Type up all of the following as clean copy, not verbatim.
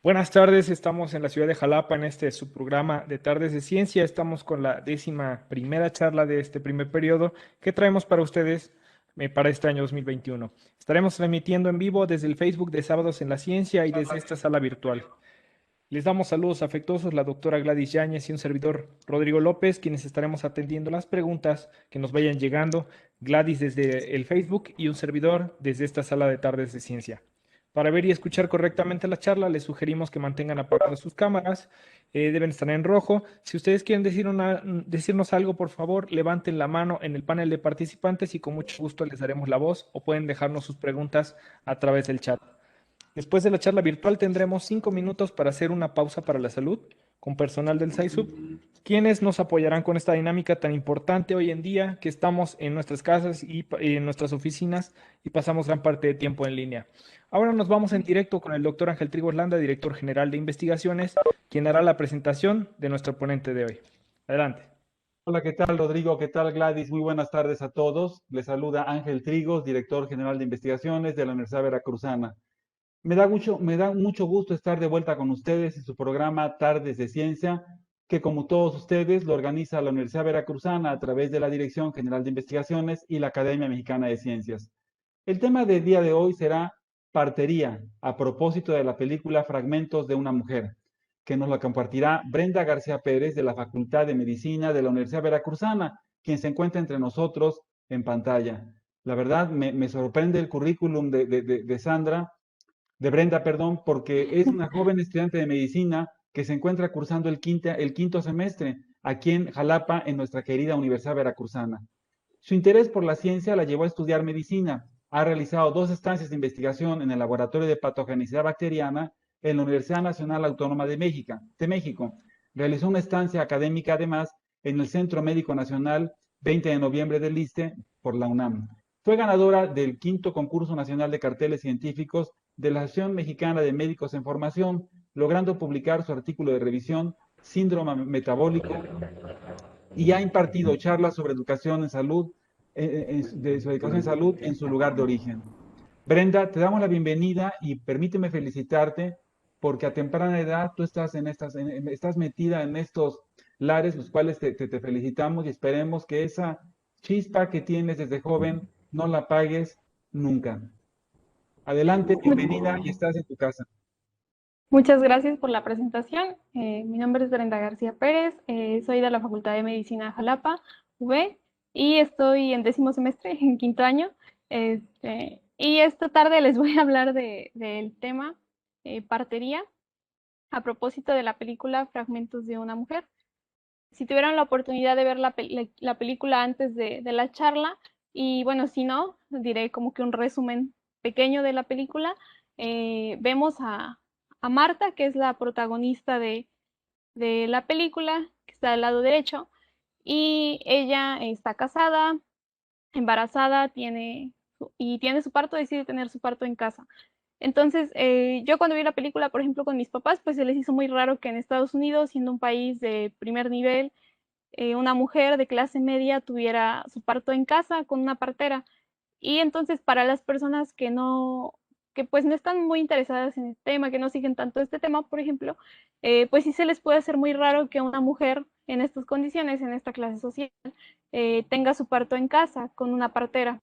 Buenas tardes, estamos en la ciudad de Jalapa en este su programa de Tardes de Ciencia. Estamos con la 11ª charla de este primer periodo que traemos para ustedes para este año 2021. Estaremos transmitiendo en vivo desde el Facebook de Sábados en la Ciencia y desde esta sala virtual. Les damos saludos afectuosos la doctora Gladys Yáñez y un servidor Rodrigo López, quienes estaremos atendiendo las preguntas que nos vayan llegando. Gladys desde el Facebook y un servidor desde esta sala de Tardes de Ciencia. Para ver y escuchar correctamente la charla, les sugerimos que mantengan apagadas sus cámaras, deben estar en rojo. Si ustedes quieren decirnos algo, por favor, levanten la mano en el panel de participantes y con mucho gusto les daremos la voz o pueden dejarnos sus preguntas a través del chat. Después de la charla virtual tendremos 5 minutos para hacer una pausa para la salud con personal del SAISUB, quienes nos apoyarán con esta dinámica tan importante hoy en día que estamos en nuestras casas y en nuestras oficinas y pasamos gran parte de tiempo en línea. Ahora nos vamos en directo con el doctor Ángel Trigo Orlando, director general de investigaciones, quien hará la presentación de nuestro ponente de hoy. Adelante. Hola, ¿qué tal, Rodrigo? ¿Qué tal, Gladys? Muy buenas tardes a todos. Les saluda Ángel Trigos, director general de investigaciones de la Universidad Veracruzana. Me da mucho gusto estar de vuelta con ustedes en su programa Tardes de Ciencia, que como todos ustedes lo organiza la Universidad Veracruzana a través de la Dirección General de Investigaciones y la Academia Mexicana de Ciencias. El tema del día de hoy será partería, a propósito de la película Fragmentos de una mujer, que nos la compartirá Brenda García Pérez de la Facultad de Medicina de la Universidad Veracruzana, quien se encuentra entre nosotros en pantalla. La verdad, me sorprende el currículum de Sandra, de Brenda, perdón, porque es una joven estudiante de medicina que se encuentra cursando el quinto semestre aquí en Jalapa, en nuestra querida Universidad Veracruzana. Su interés por la ciencia la llevó a estudiar medicina. Ha realizado 2 estancias de investigación en el Laboratorio de Patogenicidad Bacteriana en la Universidad Nacional Autónoma de México. Realizó una estancia académica además en el Centro Médico Nacional 20 de noviembre del ISSSTE por la UNAM. Fue ganadora del 5º Concurso Nacional de Carteles Científicos de la Asociación Mexicana de Médicos en Formación, logrando publicar su artículo de revisión Síndrome Metabólico, y ha impartido charlas sobre educación en salud, de su educación en salud en su lugar de origen. Brenda, te damos la bienvenida y permíteme felicitarte porque a temprana edad tú estás, estás metida en estos lares, los cuales te felicitamos y esperemos que esa chispa que tienes desde joven no la apagues nunca. Adelante, bienvenida y estás en tu casa. Muchas gracias por la presentación. Mi nombre es Brenda García Pérez, soy de la Facultad de Medicina Jalapa, UV, y estoy en 10º semestre, en 5º año. Y esta tarde les voy a hablar del tema partería, a propósito de la película Fragmentos de una mujer. Si tuvieron la oportunidad de ver la película antes de la charla, y bueno, si no, diré como que un resumen pequeño de la película. Vemos a Marta, que es la protagonista de la película, que está del lado derecho, y ella está casada, embarazada, tiene su parto, decide tener su parto en casa. Entonces, yo cuando vi la película, por ejemplo, con mis papás, pues se les hizo muy raro que en Estados Unidos, siendo un país de primer nivel, una mujer de clase media tuviera su parto en casa con una partera. Y entonces para las personas que pues no están muy interesadas en el tema, que no siguen tanto este tema, por ejemplo, pues sí se les puede hacer muy raro que una mujer en estas condiciones, en esta clase social, tenga su parto en casa con una partera.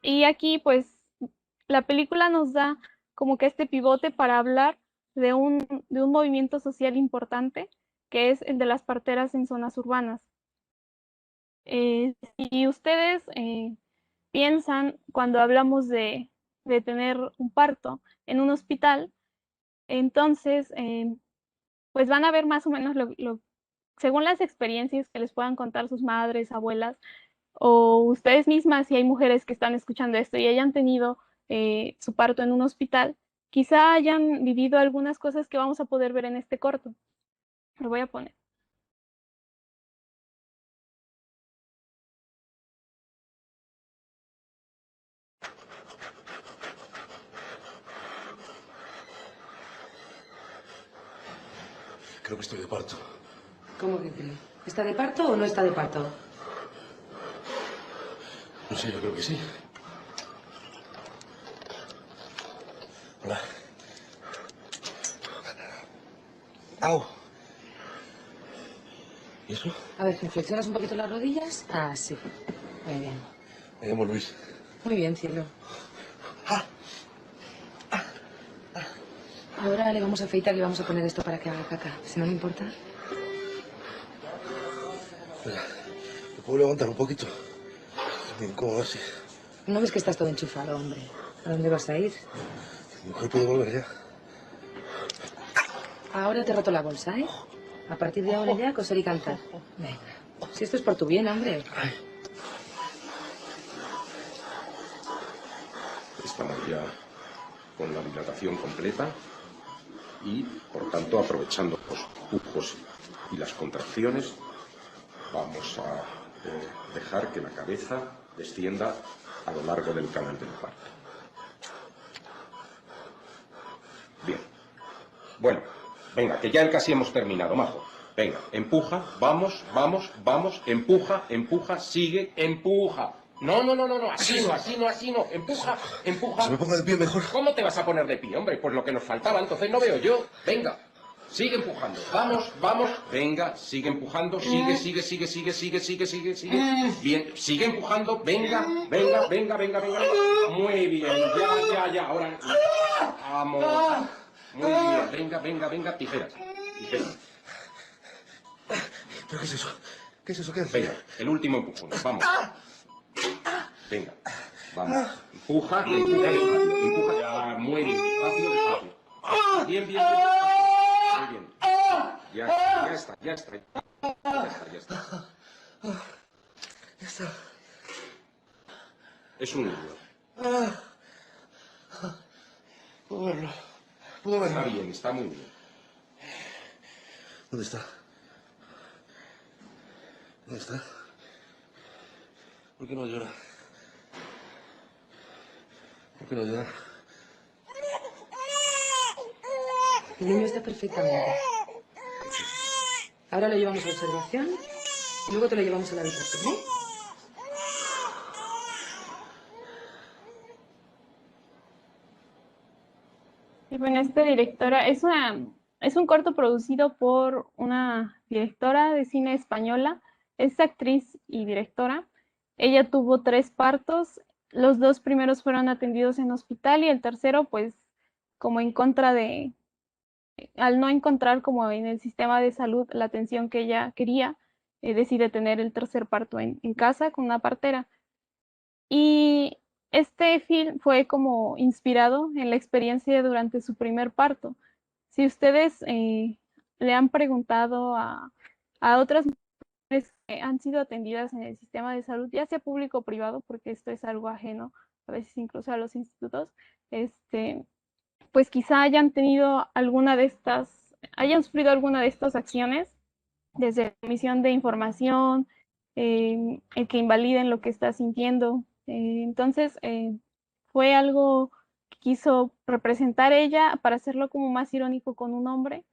Y aquí pues la película nos da como que este pivote para hablar de un movimiento social importante, que es el de las parteras en zonas urbanas. Si ustedes piensan cuando hablamos de tener un parto en un hospital, entonces pues van a ver más o menos según las experiencias que les puedan contar sus madres, abuelas, o ustedes mismas, si hay mujeres que están escuchando esto y hayan tenido su parto en un hospital, quizá hayan vivido algunas cosas que vamos a poder ver en este corto. Lo voy a poner. Creo que estoy de parto. ¿Cómo que cree? ¿Está de parto o no está de parto? No sé, yo creo que sí. Hola. ¡Au! ¿Y eso? A ver, ¿flexionas un poquito las rodillas? Ah, sí. Muy bien. Me llamo Luis. Muy bien, cielo. Ahora le vamos a afeitar y le vamos a poner esto para que haga caca. Si no le importa. Espera, ¿me puedo levantar un poquito? Me incómodo así. ¿No ves que estás todo enchufado, hombre? ¿A dónde vas a ir? Mi mujer puede volver ya. Ahora te roto la bolsa, ¿eh? A partir de ahora ya coser y cantar. Venga. Si esto es por tu bien, hombre. Estamos ya con la dilatación completa y, por tanto, aprovechando los pujos y las contracciones, vamos a dejar que la cabeza descienda a lo largo del canal del parto. Bien. Bueno, venga, que ya casi hemos terminado, majo. Venga, empuja, vamos, vamos, vamos, empuja, empuja, sigue, empuja. No, así no, empuja, empuja. Se me ponga de pie mejor. ¿Cómo te vas a poner de pie, hombre? Pues lo que nos faltaba, entonces no veo yo. Venga, sigue empujando. Vamos, vamos, venga, sigue empujando, sigue. Bien, sigue empujando, venga. Muy bien, ya, ahora. Vamos. Muy bien, venga, tijeras. ¿Pero qué es eso? ¿Qué es eso? ¿Qué hace? Venga, el último empujón, vamos. Venga, vamos. Empuja, ya, muy bien, despacio. Bien. Muy bien. Ya está. Ya está. Es un niño. Puedo verlo. Está bien, está muy bien. ¿Dónde está? ¿Por qué no llora? El niño está perfectamente. Ahora lo llevamos a observación y luego te lo llevamos a la habitación, ¿eh? Y bueno, esta directora es un corto producido por una directora de cine española, es actriz y directora. Ella tuvo 3 partos, los 2 primeros fueron atendidos en hospital y el tercero, pues, como en contra de, al no encontrar como en el sistema de salud la atención que ella quería, decide tener el tercer parto en casa con una partera. Y este film fue como inspirado en la experiencia durante su primer parto. Si ustedes le han preguntado a otras mujeres que han sido atendidas en el sistema de salud, ya sea público o privado, porque esto es algo ajeno, a veces incluso a los institutos, pues quizá hayan tenido hayan sufrido alguna de estas acciones, desde la emisión de información, el que invaliden lo que está sintiendo. Entonces, fue algo que quiso representar ella para hacerlo como más irónico con un hombre.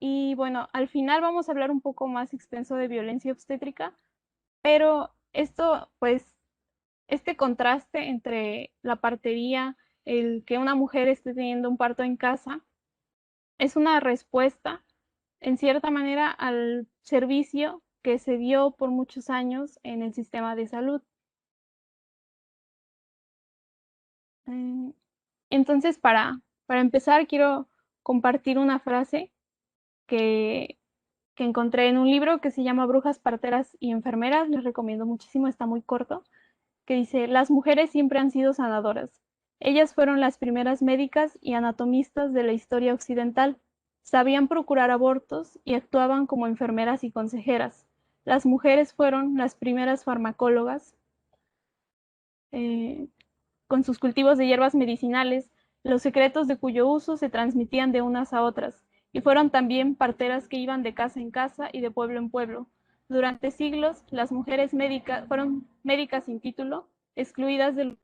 Y bueno, al final vamos a hablar un poco más extenso de violencia obstétrica, pero esto, pues, este contraste entre la partería, el que una mujer esté teniendo un parto en casa, es una respuesta en cierta manera al servicio que se dio por muchos años en el sistema de salud. Entonces, para empezar, quiero compartir una frase que encontré en un libro que se llama Brujas, Parteras y Enfermeras. Les recomiendo muchísimo, está muy corto, que dice: las mujeres siempre han sido sanadoras. Ellas fueron las primeras médicas y anatomistas de la historia occidental. Sabían procurar abortos y actuaban como enfermeras y consejeras. Las mujeres fueron las primeras farmacólogas, con sus cultivos de hierbas medicinales, los secretos de cuyo uso se transmitían de unas a otras, y fueron también parteras que iban de casa en casa y de pueblo en pueblo. Durante siglos, las mujeres fueron médicas sin título, excluidas del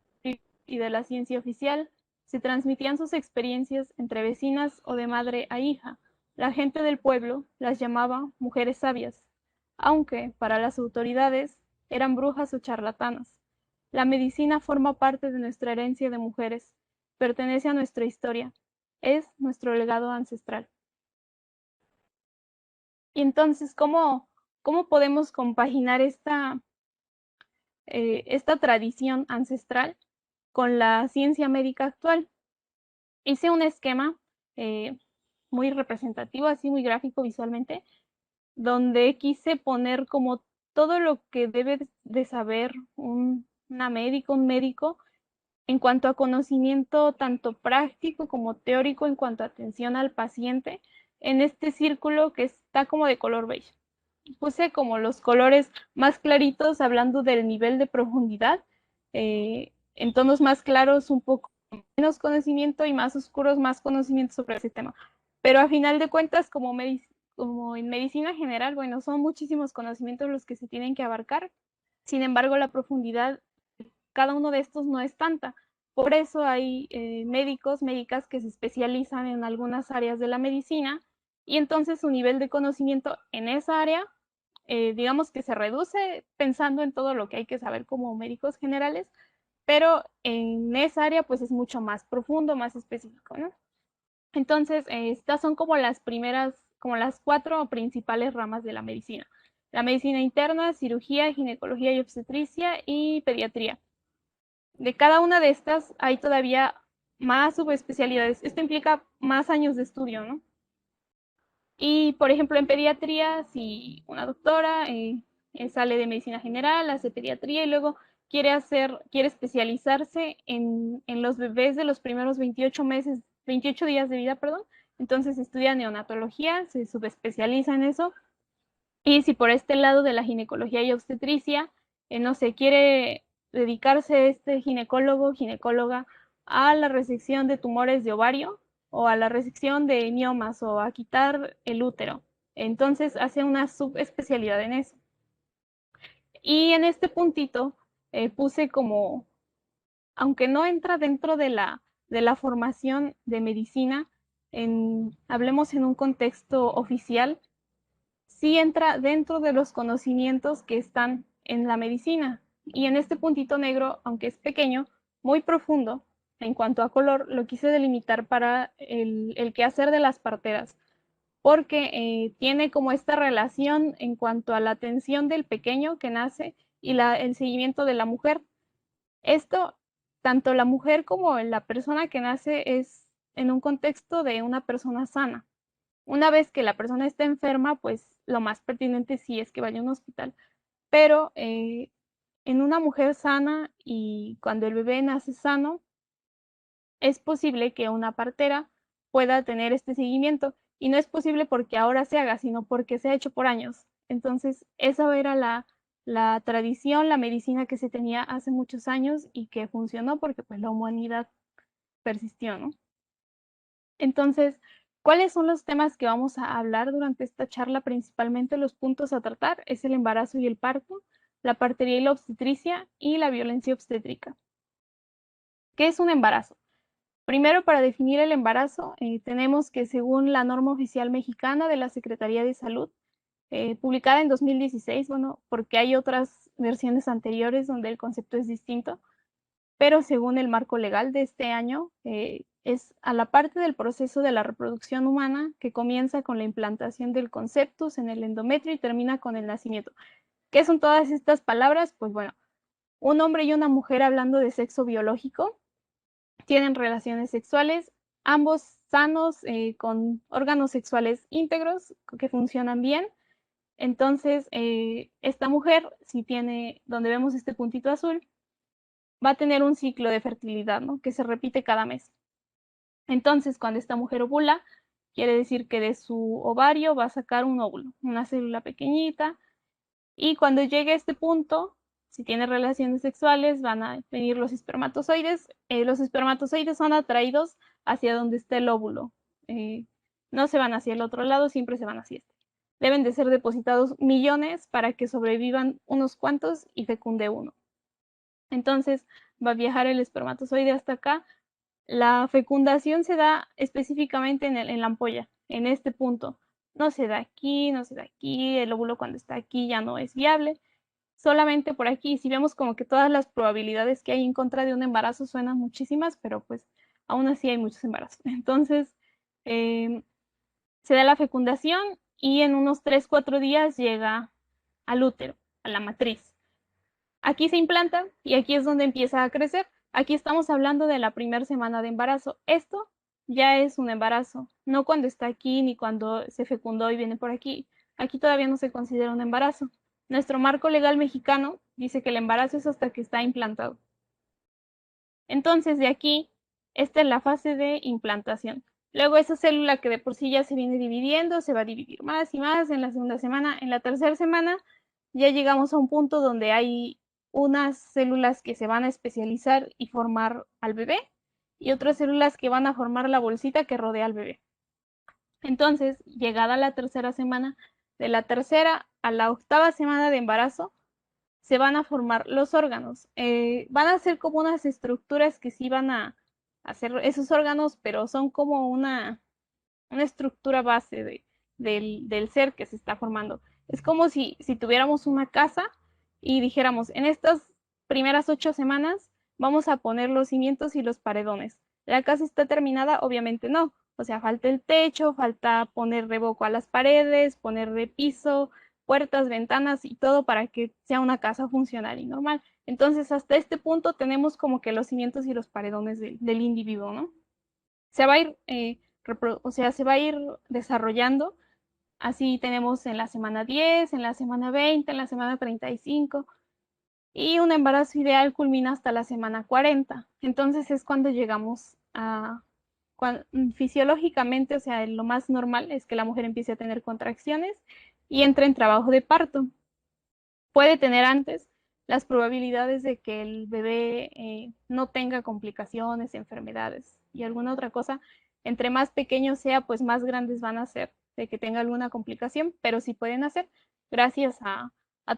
y de la ciencia oficial. Se transmitían sus experiencias entre vecinas o de madre a hija. La gente del pueblo las llamaba mujeres sabias, aunque para las autoridades eran brujas o charlatanas. La medicina forma parte de nuestra herencia de mujeres, pertenece a nuestra historia, es nuestro legado ancestral. Y entonces, ¿cómo podemos compaginar esta tradición ancestral con la ciencia médica actual? Hice un esquema muy representativo, así muy gráfico visualmente, donde quise poner como todo lo que debe de saber un médico en cuanto a conocimiento tanto práctico como teórico en cuanto a atención al paciente en este círculo que está como de color beige. Puse como los colores más claritos hablando del nivel de profundidad, en tonos más claros un poco menos conocimiento y más oscuros más conocimiento sobre ese tema. Pero a final de cuentas, como en medicina general, bueno, son muchísimos conocimientos los que se tienen que abarcar. Sin embargo, la profundidad de cada uno de estos no es tanta. Por eso hay médicos, médicas que se especializan en algunas áreas de la medicina y entonces su nivel de conocimiento en esa área, digamos que se reduce pensando en todo lo que hay que saber como médicos generales, pero en esa área pues es mucho más profundo, más específico, ¿no? Entonces, estas son como las primeras, como las 4 principales ramas de la medicina. La medicina interna, cirugía, ginecología y obstetricia y pediatría. De cada una de estas hay todavía más subespecialidades. Esto implica más años de estudio, ¿no? Y, por ejemplo, en pediatría, si una doctora sale de medicina general, hace pediatría y luego quiere especializarse en los bebés de los primeros 28 días de vida, perdón, entonces estudia neonatología, se subespecializa en eso. Y si por este lado de la ginecología y obstetricia, no sé, quiere dedicarse este ginecóloga, a la resección de tumores de ovario o a la resección de miomas o a quitar el útero. Entonces hace una subespecialidad en eso. Y en este puntito puse como, aunque no entra dentro de la formación de medicina, hablemos en un contexto oficial, sí entra dentro de los conocimientos que están en la medicina. Y en este puntito negro, aunque es pequeño, muy profundo, en cuanto a color, lo quise delimitar para el quehacer de las parteras, porque tiene como esta relación en cuanto a la atención del pequeño que nace y el seguimiento de la mujer. Esto, tanto la mujer como la persona que nace es en un contexto de una persona sana. Una vez que la persona está enferma, pues lo más pertinente sí es que vaya a un hospital. Pero en una mujer sana y cuando el bebé nace sano, es posible que una partera pueda tener este seguimiento. Y no es posible porque ahora se haga, sino porque se ha hecho por años. Entonces, esa era la tradición, la medicina que se tenía hace muchos años y que funcionó porque pues la humanidad persistió, ¿no? Entonces, ¿cuáles son los temas que vamos a hablar durante esta charla? Principalmente los puntos a tratar es el embarazo y el parto, la partería y la obstetricia y la violencia obstétrica. ¿Qué es un embarazo? Primero, para definir el embarazo, tenemos que según la norma oficial mexicana de la Secretaría de Salud, publicada en 2016, bueno, porque hay otras versiones anteriores donde el concepto es distinto, pero según el marco legal de este año, es a la parte del proceso de la reproducción humana que comienza con la implantación del conceptus en el endometrio y termina con el nacimiento. ¿Qué son todas estas palabras? Pues bueno, un hombre y una mujer hablando de sexo biológico tienen relaciones sexuales, ambos sanos, con órganos sexuales íntegros que funcionan bien. Entonces, esta mujer, si tiene, donde vemos este puntito azul, va a tener un ciclo de fertilidad, ¿no? Que se repite cada mes. Entonces, cuando esta mujer ovula, quiere decir que de su ovario va a sacar un óvulo, una célula pequeñita, y cuando llegue a este punto, si tiene relaciones sexuales, van a venir los espermatozoides. Los espermatozoides son atraídos hacia donde está el óvulo. No se van hacia el otro lado, siempre se van hacia este. Deben de ser depositados millones para que sobrevivan unos cuantos y fecunde uno. Entonces va a viajar el espermatozoide hasta acá. La fecundación se da específicamente en la ampolla, en este punto. No se da aquí, no se da aquí, el óvulo cuando está aquí ya no es viable. Solamente por aquí, si vemos como que todas las probabilidades que hay en contra de un embarazo suenan muchísimas, pero pues aún así hay muchos embarazos. Entonces, se da la fecundación y en unos 3-4 días llega al útero, a la matriz. Aquí se implanta y aquí es donde empieza a crecer. Aquí estamos hablando de la primera semana de embarazo. Esto ya es un embarazo, no cuando está aquí ni cuando se fecundó y viene por aquí. Aquí todavía no se considera un embarazo. Nuestro marco legal mexicano dice que el embarazo es hasta que está implantado. Entonces, de aquí, esta es la fase de implantación. Luego esa célula que de por sí ya se viene dividiendo, se va a dividir más y más en la segunda semana. En la tercera semana ya llegamos a un punto donde hay unas células que se van a especializar y formar al bebé y otras células que van a formar la bolsita que rodea al bebé. Entonces, llegada la tercera semana, de la tercera a la octava semana de embarazo, se van a formar los órganos. Van a ser como unas estructuras que sí van a hacer esos órganos, pero son como una estructura base del ser que se está formando. Es como si tuviéramos una casa y dijéramos, en estas primeras 8 semanas vamos a poner los cimientos y los paredones. ¿La casa está terminada? Obviamente no. O sea, falta el techo, falta poner revoco a las paredes, poner de piso, puertas, ventanas y todo para que sea una casa funcional y normal. Entonces, hasta este punto tenemos como que los cimientos y los paredones del individuo, ¿no? Se va a ir, o sea, se va a ir desarrollando. Así tenemos en la semana 10, en la semana 20, en la semana 35 y un embarazo ideal culmina hasta la semana 40. Entonces es cuando llegamos a, fisiológicamente, o sea, lo más normal es que la mujer empiece a tener contracciones y entre en trabajo de parto. Puede tener antes. Las probabilidades de que el bebé no tenga complicaciones, enfermedades y alguna otra cosa, entre más pequeño sea, pues más grandes van a ser de que tenga alguna complicación, pero sí pueden hacer gracias a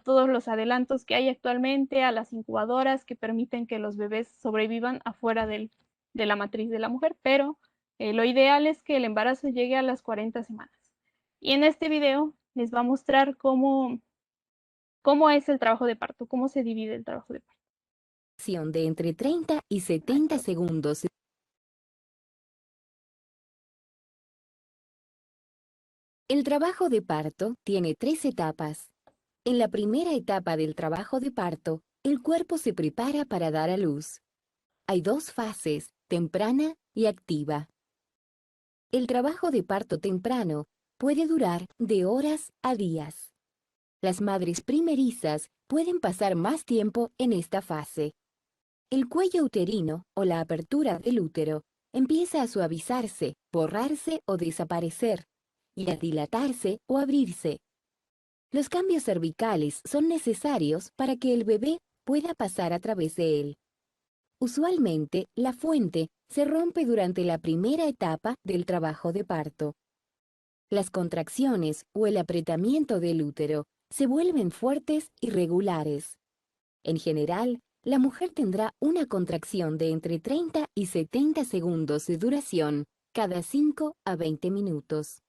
todos los adelantos que hay actualmente, a las incubadoras que permiten que los bebés sobrevivan afuera de la matriz de la mujer, pero lo ideal es que el embarazo llegue a las 40 semanas. Y en este video les va a mostrar cómo es el trabajo de parto, cómo se divide el trabajo de parto. De entre 30 y 70 segundos. El trabajo de parto tiene 3 etapas. En la primera etapa del trabajo de parto, el cuerpo se prepara para dar a luz. Hay 2 fases, temprana y activa. El trabajo de parto temprano puede durar de horas a días. Las madres primerizas pueden pasar más tiempo en esta fase. El cuello uterino o la apertura del útero empieza a suavizarse, borrarse o desaparecer, y a dilatarse o abrirse. Los cambios cervicales son necesarios para que el bebé pueda pasar a través de él. Usualmente, la fuente se rompe durante la primera etapa del trabajo de parto. Las contracciones o el apretamiento del útero se vuelven fuertes y regulares. En general, la mujer tendrá una contracción de entre 30 y 70 segundos de duración cada 5 a 20 minutos.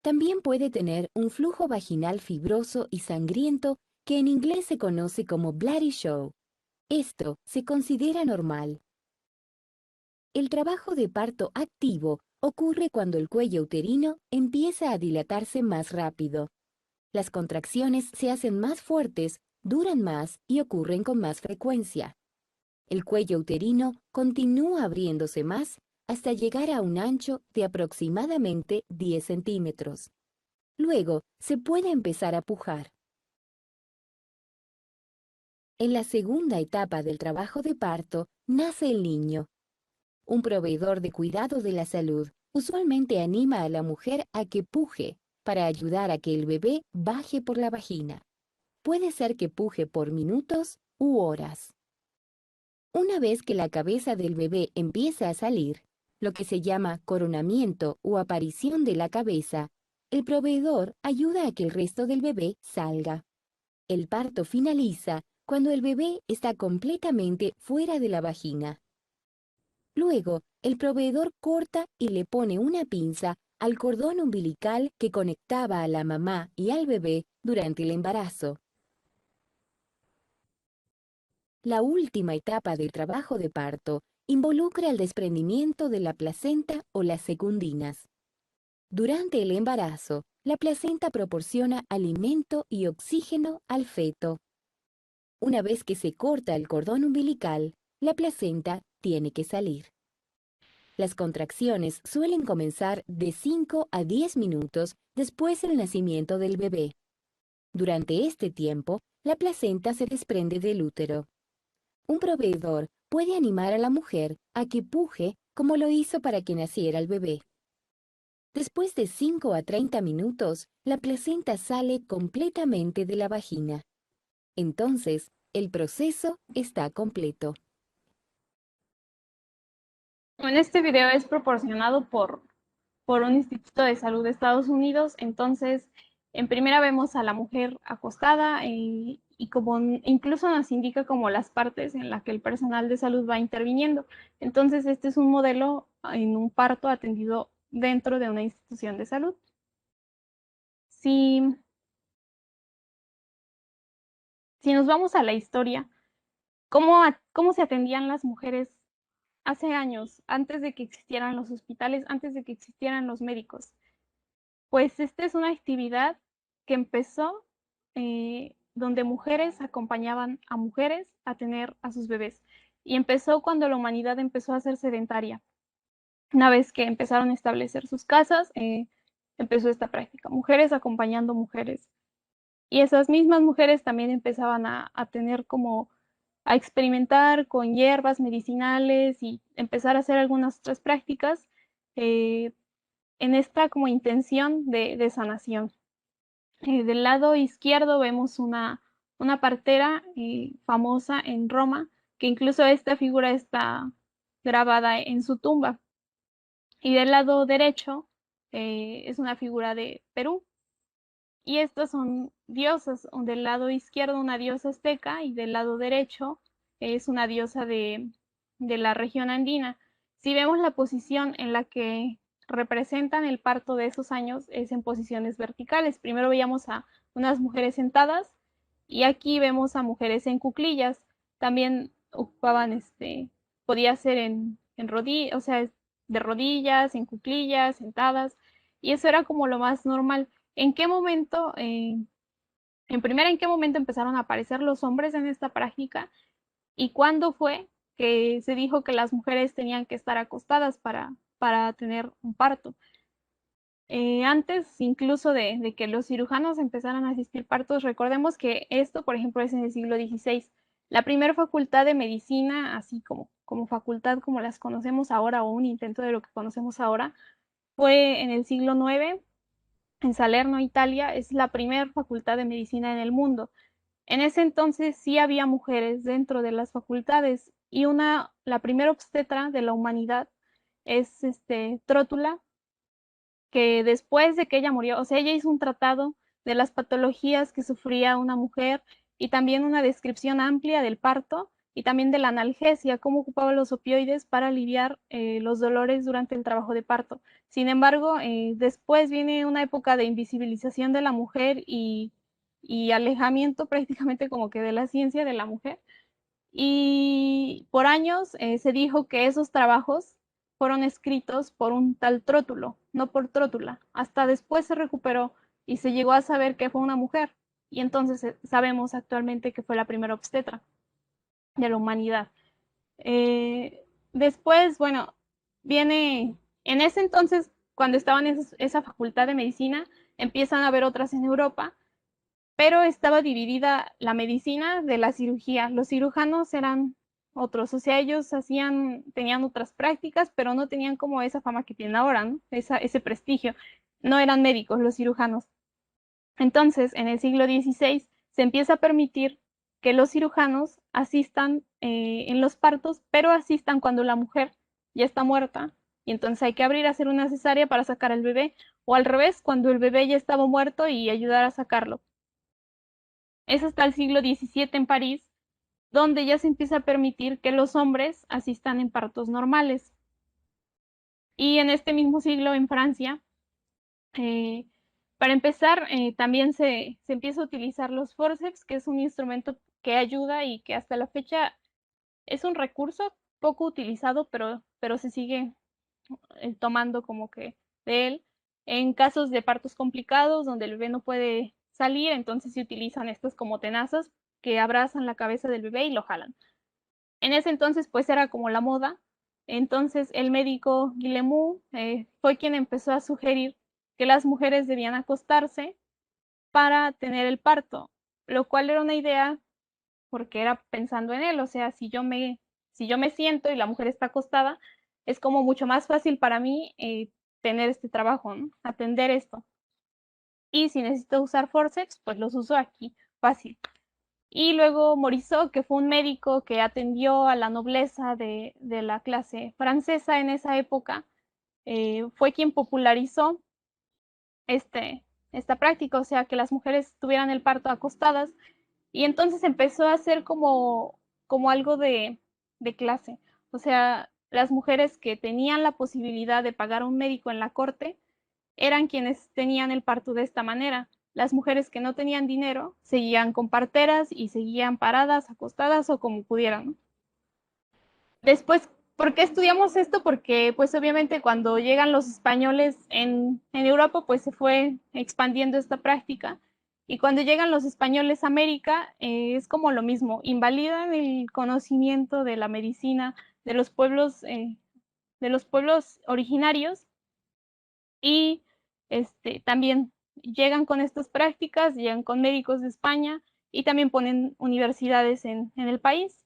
También puede tener un flujo vaginal fibroso y sangriento que en inglés se conoce como bloody show. Esto se considera normal. El trabajo de parto activo ocurre cuando el cuello uterino empieza a dilatarse más rápido. Las contracciones se hacen más fuertes, duran más y ocurren con más frecuencia. El cuello uterino continúa abriéndose más hasta llegar a un ancho de aproximadamente 10 centímetros. Luego, se puede empezar a pujar. En la segunda etapa del trabajo de parto, nace el niño. Un proveedor de cuidado de la salud usualmente anima a la mujer a que puje para ayudar a que el bebé baje por la vagina. Puede ser que puje por minutos u horas. Una vez que la cabeza del bebé empieza a salir, lo que se llama coronamiento o aparición de la cabeza, el proveedor ayuda a que el resto del bebé salga. El parto finaliza cuando el bebé está completamente fuera de la vagina. Luego, el proveedor corta y le pone una pinza al cordón umbilical que conectaba a la mamá y al bebé durante el embarazo. La última etapa del trabajo de parto involucra el desprendimiento de la placenta o las secundinas. Durante el embarazo, la placenta proporciona alimento y oxígeno al feto. Una vez que se corta el cordón umbilical, la placenta tiene que salir. Las contracciones suelen comenzar de 5 a 10 minutos después del nacimiento del bebé. Durante este tiempo, la placenta se desprende del útero. Un proveedor puede animar a la mujer a que puje como lo hizo para que naciera el bebé. Después de 5 a 30 minutos, la placenta sale completamente de la vagina. Entonces, el proceso está completo. En este video es proporcionado por un Instituto de Salud de Estados Unidos. Entonces, en primera vemos a la mujer acostada y como incluso nos indica como las partes en las que el personal de salud va interviniendo. Entonces, este es un modelo en un parto atendido dentro de una institución de salud. Si nos vamos a la historia, ¿cómo se atendían las mujeres hace años, antes de que existieran los hospitales, antes de que existieran los médicos? Pues esta es una actividad que empezó donde mujeres acompañaban a mujeres a tener a sus bebés. Y empezó cuando la humanidad empezó a ser sedentaria. Una vez que empezaron a establecer sus casas, empezó esta práctica, mujeres acompañando mujeres. Y esas mismas mujeres también empezaban a tener como a experimentar con hierbas medicinales y empezar a hacer algunas otras prácticas en esta como intención de sanación. Del lado izquierdo vemos una partera famosa en Roma, que incluso esta figura está grabada en su tumba. Y del lado derecho es una figura de Perú. Y estas son diosas, del lado izquierdo una diosa azteca y del lado derecho es una diosa de la región andina. Si vemos la posición en la que representan el parto de esos años, es en posiciones verticales. Primero veíamos a unas mujeres sentadas y aquí vemos a mujeres en cuclillas. También ocupaban, podía ser en rodillas, o sea, de rodillas, en cuclillas, sentadas, y eso era como lo más normal. ¿En qué momento, en qué momento empezaron a aparecer los hombres en esta práctica? ¿Y cuándo fue que se dijo que las mujeres tenían que estar acostadas para tener un parto? Antes incluso de que los cirujanos empezaran a asistir partos, recordemos que esto, por ejemplo, es en el siglo XVI. La primera facultad de medicina, así como facultad como las conocemos ahora, o un intento de lo que conocemos ahora, fue en el siglo IX, en Salerno, Italia. Es la primera facultad de medicina en el mundo. En ese entonces sí había mujeres dentro de las facultades y la primera obstetra de la humanidad es Trótula, que después de que ella murió, o sea, ella hizo un tratado de las patologías que sufría una mujer y también una descripción amplia del parto y también de la analgesia, cómo ocupaba los opioides para aliviar los dolores durante el trabajo de parto. Sin embargo, después viene una época de invisibilización de la mujer y alejamiento prácticamente como que de la ciencia de la mujer. Y por años se dijo que esos trabajos fueron escritos por un tal Trótulo, no por Trótula. Hasta después se recuperó y se llegó a saber que fue una mujer. Y entonces sabemos actualmente que fue la primera obstetra de la humanidad. Después, bueno, viene en ese entonces, cuando estaban en esa facultad de medicina, empiezan a haber otras en Europa, pero estaba dividida la medicina de la cirugía. Los cirujanos eran otros, o sea, ellos tenían otras prácticas, pero no tenían como esa fama que tienen ahora, ¿no? Ese prestigio. No eran médicos los cirujanos. Entonces, en el siglo XVI se empieza a permitir que los cirujanos asistan en los partos, pero asistan cuando la mujer ya está muerta y entonces hay que abrir, hacer una cesárea para sacar al bebé, o al revés, cuando el bebé ya estaba muerto y ayudar a sacarlo. Es hasta el siglo XVII en París, donde ya se empieza a permitir que los hombres asistan en partos normales. Y en este mismo siglo en Francia, para empezar, también se empieza a utilizar los forceps, que es un instrumento que ayuda y que hasta la fecha es un recurso poco utilizado, pero se sigue tomando como que de él. En casos de partos complicados, donde el bebé no puede salir, entonces se utilizan estas como tenazas que abrazan la cabeza del bebé y lo jalan. En ese entonces, pues era como la moda. Entonces, el médico Guillemot fue quien empezó a sugerir que las mujeres debían acostarse para tener el parto, lo cual era una idea porque era pensando en él, o sea, si yo me siento y la mujer está acostada, es como mucho más fácil para mí tener este trabajo, ¿no? Atender esto. Y si necesito usar forceps, pues los uso aquí, fácil. Y luego Morisot, que fue un médico que atendió a la nobleza de la clase francesa en esa época, fue quien popularizó esta práctica, o sea, que las mujeres tuvieran el parto acostadas, y entonces empezó a ser como algo de clase. O sea, las mujeres que tenían la posibilidad de pagar a un médico en la corte eran quienes tenían el parto de esta manera. Las mujeres que no tenían dinero seguían con parteras y seguían paradas, acostadas o como pudieran, ¿no? Después, ¿por qué estudiamos esto? Porque pues obviamente cuando llegan los españoles en Europa, pues se fue expandiendo esta práctica. Y cuando llegan los españoles a América, es como lo mismo, invalidan el conocimiento de la medicina de los pueblos originarios y también llegan con estas prácticas, llegan con médicos de España y también ponen universidades en el país.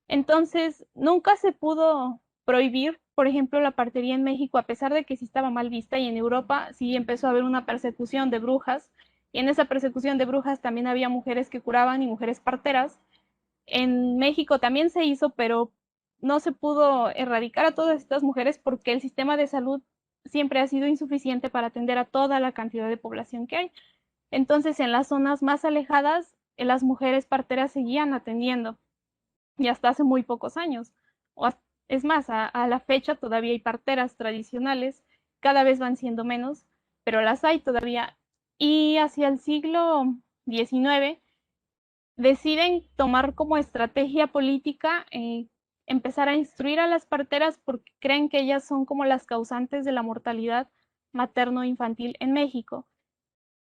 Entonces, nunca se pudo prohibir, por ejemplo, la partería en México, a pesar de que sí estaba mal vista, y en Europa sí empezó a haber una persecución de brujas, y en esa persecución de brujas también había mujeres que curaban y mujeres parteras. En México también se hizo, pero no se pudo erradicar a todas estas mujeres porque el sistema de salud siempre ha sido insuficiente para atender a toda la cantidad de población que hay. Entonces, en las zonas más alejadas, las mujeres parteras seguían atendiendo y hasta hace muy pocos años. Es más, a la fecha todavía hay parteras tradicionales, cada vez van siendo menos, pero las hay todavía. Y hacia el siglo XIX deciden tomar como estrategia política empezar a instruir a las parteras porque creen que ellas son como las causantes de la mortalidad materno-infantil en México.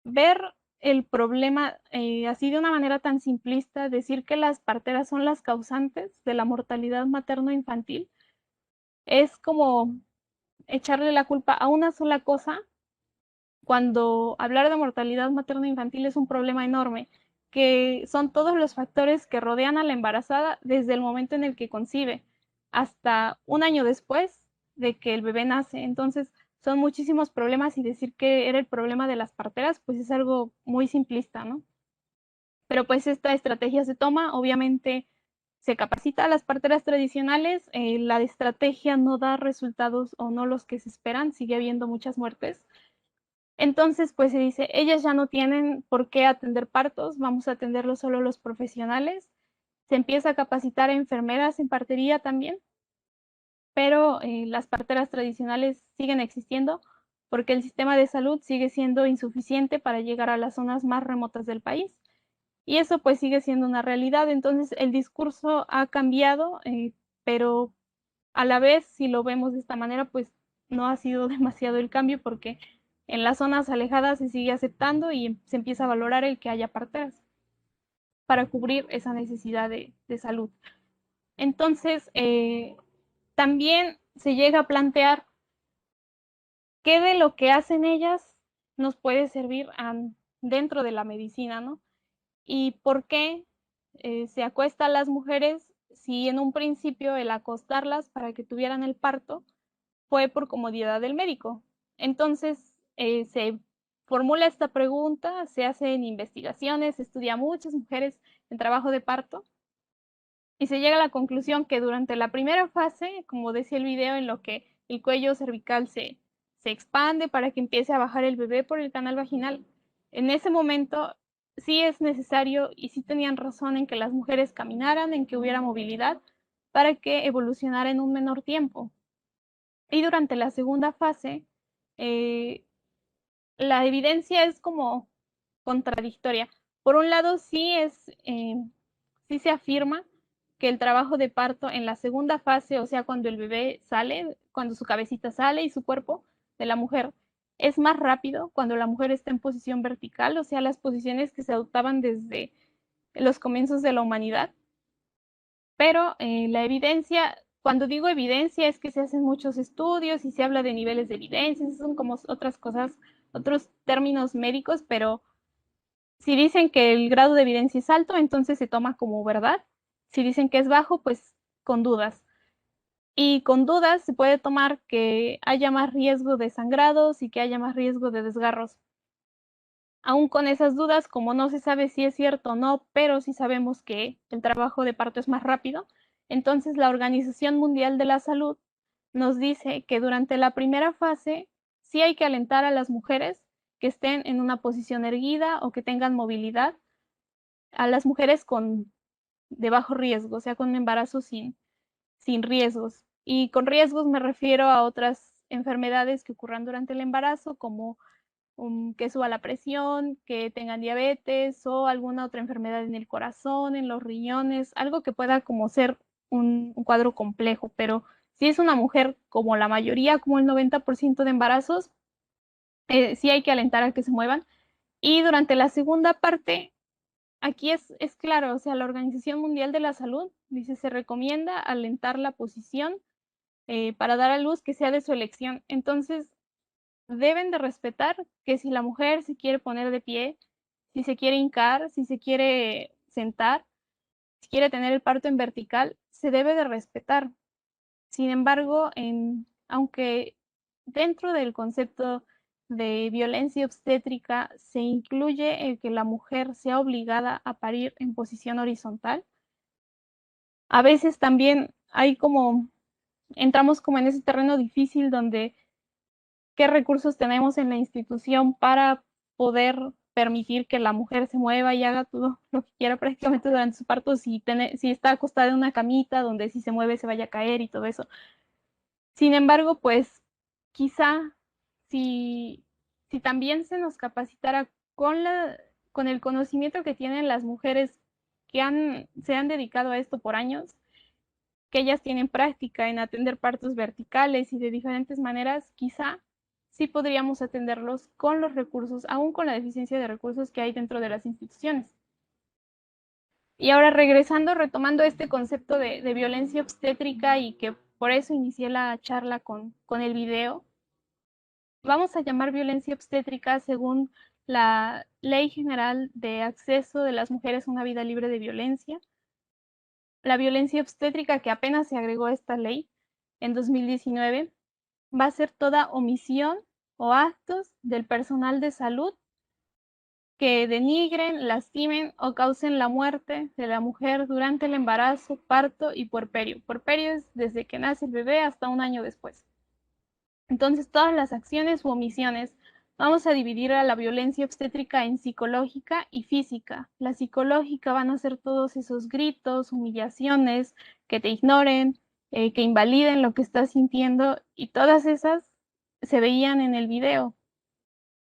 Ver el problema así de una manera tan simplista, decir que las parteras son las causantes de la mortalidad materno-infantil, es como echarle la culpa a una sola cosa, cuando hablar de mortalidad materno-infantil es un problema enorme, que son todos los factores que rodean a la embarazada desde el momento en el que concibe hasta un año después de que el bebé nace. Entonces, son muchísimos problemas y decir que era el problema de las parteras, pues es algo muy simplista, ¿no? Pero pues esta estrategia se toma, obviamente se capacita a las parteras tradicionales, la estrategia no da resultados o no los que se esperan, sigue habiendo muchas muertes. Entonces, pues se dice, ellas ya no tienen por qué atender partos, vamos a atenderlos solo los profesionales. Se empieza a capacitar a enfermeras en partería también, pero las parteras tradicionales siguen existiendo porque el sistema de salud sigue siendo insuficiente para llegar a las zonas más remotas del país. Y eso pues sigue siendo una realidad. Entonces el discurso ha cambiado, pero a la vez, si lo vemos de esta manera, pues no ha sido demasiado el cambio porque en las zonas alejadas se sigue aceptando y se empieza a valorar el que haya parteras para cubrir esa necesidad de salud. Entonces, también se llega a plantear qué de lo que hacen ellas nos puede servir dentro de la medicina, ¿no? Y por qué se acuesta a las mujeres si en un principio el acostarlas para que tuvieran el parto fue por comodidad del médico. Entonces se formula esta pregunta, se hacen investigaciones, se estudia a muchas mujeres en trabajo de parto y se llega a la conclusión que durante la primera fase, como decía el video, en lo que el cuello cervical se expande para que empiece a bajar el bebé por el canal vaginal, en ese momento sí es necesario y sí tenían razón en que las mujeres caminaran, en que hubiera movilidad para que evolucionara en un menor tiempo. Y durante la segunda fase, la evidencia es como contradictoria. Por un lado, sí se afirma que el trabajo de parto en la segunda fase, o sea, cuando el bebé sale, cuando su cabecita sale y su cuerpo de la mujer es más rápido cuando la mujer está en posición vertical, o sea, las posiciones que se adoptaban desde los comienzos de la humanidad. Pero la evidencia, cuando digo evidencia, es que se hacen muchos estudios y se habla de niveles de evidencia, son como otras cosas, otros términos médicos, pero si dicen que el grado de evidencia es alto, entonces se toma como verdad. Si dicen que es bajo, pues con dudas. Y con dudas se puede tomar que haya más riesgo de sangrados y que haya más riesgo de desgarros. Aún con esas dudas, como no se sabe si es cierto o no, pero sí sabemos que el trabajo de parto es más rápido, entonces la Organización Mundial de la Salud nos dice que durante la primera fase sí hay que alentar a las mujeres que estén en una posición erguida o que tengan movilidad, a las mujeres de bajo riesgo, o sea, con un embarazo sin riesgos. Y con riesgos me refiero a otras enfermedades que ocurran durante el embarazo, como que suba la presión, que tengan diabetes o alguna otra enfermedad en el corazón, en los riñones, algo que pueda como ser un cuadro complejo. Pero si es una mujer como la mayoría, como el 90% de embarazos, sí hay que alentar a que se muevan. Y durante la segunda parte, aquí es claro, o sea, la Organización Mundial de la Salud dice, se recomienda alentar la posición para dar a luz que sea de su elección. Entonces, deben de respetar que si la mujer se quiere poner de pie, si se quiere hincar, si se quiere sentar, si quiere tener el parto en vertical, se debe de respetar. Sin embargo, aunque dentro del concepto de violencia obstétrica se incluye el que la mujer sea obligada a parir en posición horizontal, a veces también entramos como en ese terreno difícil donde qué recursos tenemos en la institución para poder permitir que la mujer se mueva y haga todo lo que quiera prácticamente durante su parto, si está acostada en una camita donde si se mueve se vaya a caer y todo eso. Sin embargo, pues quizá si, si también se nos capacitara con el conocimiento que tienen las mujeres que se han dedicado a esto por años, que ellas tienen práctica en atender partos verticales y de diferentes maneras, quizá sí podríamos atenderlos con los recursos, aún con la deficiencia de recursos que hay dentro de las instituciones. Y ahora regresando, retomando este concepto de violencia obstétrica y que por eso inicié la charla con el video, vamos a llamar violencia obstétrica según la Ley General de Acceso de las Mujeres a una Vida Libre de Violencia. La violencia obstétrica que apenas se agregó a esta ley en 2019 va a ser toda omisión o actos del personal de salud que denigren, lastimen o causen la muerte de la mujer durante el embarazo, parto y puerperio. Puerperio es desde que nace el bebé hasta un año después. Entonces, todas las acciones u omisiones, vamos a dividir a la violencia obstétrica en psicológica y física. La psicológica van a ser todos esos gritos, humillaciones, que te ignoren, que invaliden lo que estás sintiendo, y todas esas se veían en el video.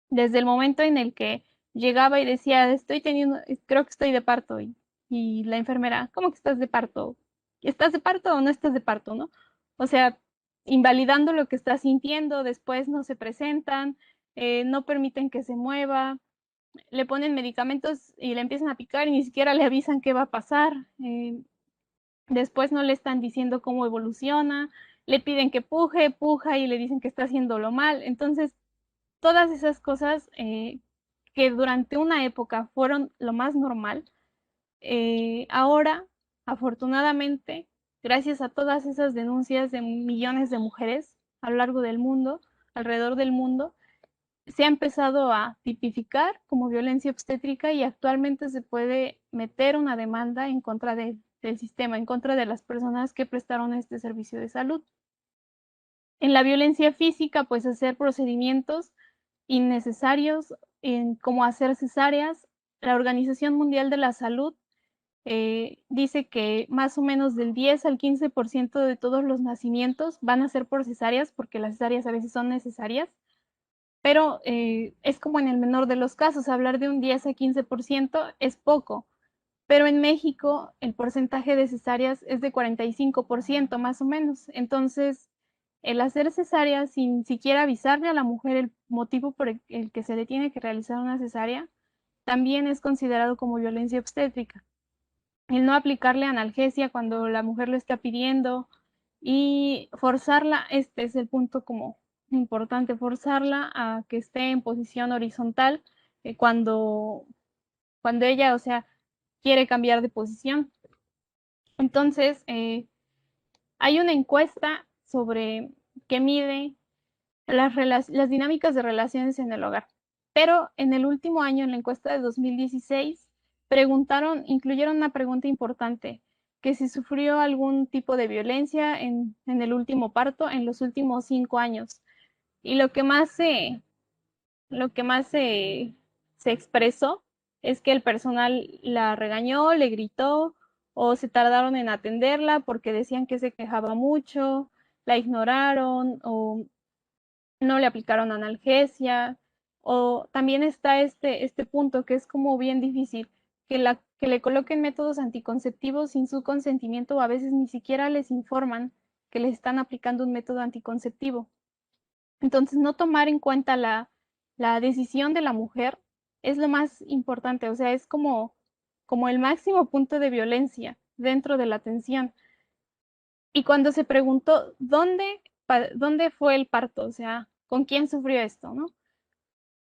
Desde el momento en el que llegaba y decía, creo que estoy de parto, y la enfermera, ¿cómo que estás de parto? ¿Estás de parto o no estás de parto, no? O sea, invalidando lo que está sintiendo, después no se presentan, no permiten que se mueva, le ponen medicamentos y le empiezan a picar y ni siquiera le avisan qué va a pasar, después no le están diciendo cómo evoluciona, le piden que puja y le dicen que está haciéndolo mal. Entonces, todas esas cosas que durante una época fueron lo más normal, ahora, afortunadamente, gracias a todas esas denuncias de millones de mujeres a lo largo del mundo, alrededor del mundo, se ha empezado a tipificar como violencia obstétrica y actualmente se puede meter una demanda en contra del sistema, en contra de las personas que prestaron este servicio de salud. En la violencia física, pues hacer procedimientos innecesarios, como hacer cesáreas. La Organización Mundial de la Salud dice que más o menos del 10 al 15% de todos los nacimientos van a ser por cesáreas, porque las cesáreas a veces son necesarias, pero es como en el menor de los casos, hablar de un 10 a 15% es poco, pero en México el porcentaje de cesáreas es de 45% más o menos. Entonces, el hacer cesárea sin siquiera avisarle a la mujer motivo por el que se le tiene que realizar una cesárea, también es considerado como violencia obstétrica. El no aplicarle analgesia cuando la mujer lo está pidiendo y forzarla, este es el punto como importante, forzarla a que esté en posición horizontal cuando ella, o sea, quiere cambiar de posición. Entonces, hay una encuesta sobre que mide las dinámicas de relaciones en el hogar. Pero en el último año, en la encuesta de 2016, incluyeron una pregunta importante, que si sufrió algún tipo de violencia en el último parto en los últimos 5 años. Y se expresó es que el personal la regañó, le gritó o se tardaron en atenderla porque decían que se quejaba mucho, la ignoraron o no le aplicaron analgesia, o también está este punto que es como bien difícil, que le coloquen métodos anticonceptivos sin su consentimiento o a veces ni siquiera les informan que les están aplicando un método anticonceptivo. Entonces, no tomar en cuenta la decisión de la mujer es lo más importante, o sea, es como el máximo punto de violencia dentro de la atención. Y cuando se preguntó dónde fue el parto, o sea, con quién sufrió esto, ¿no?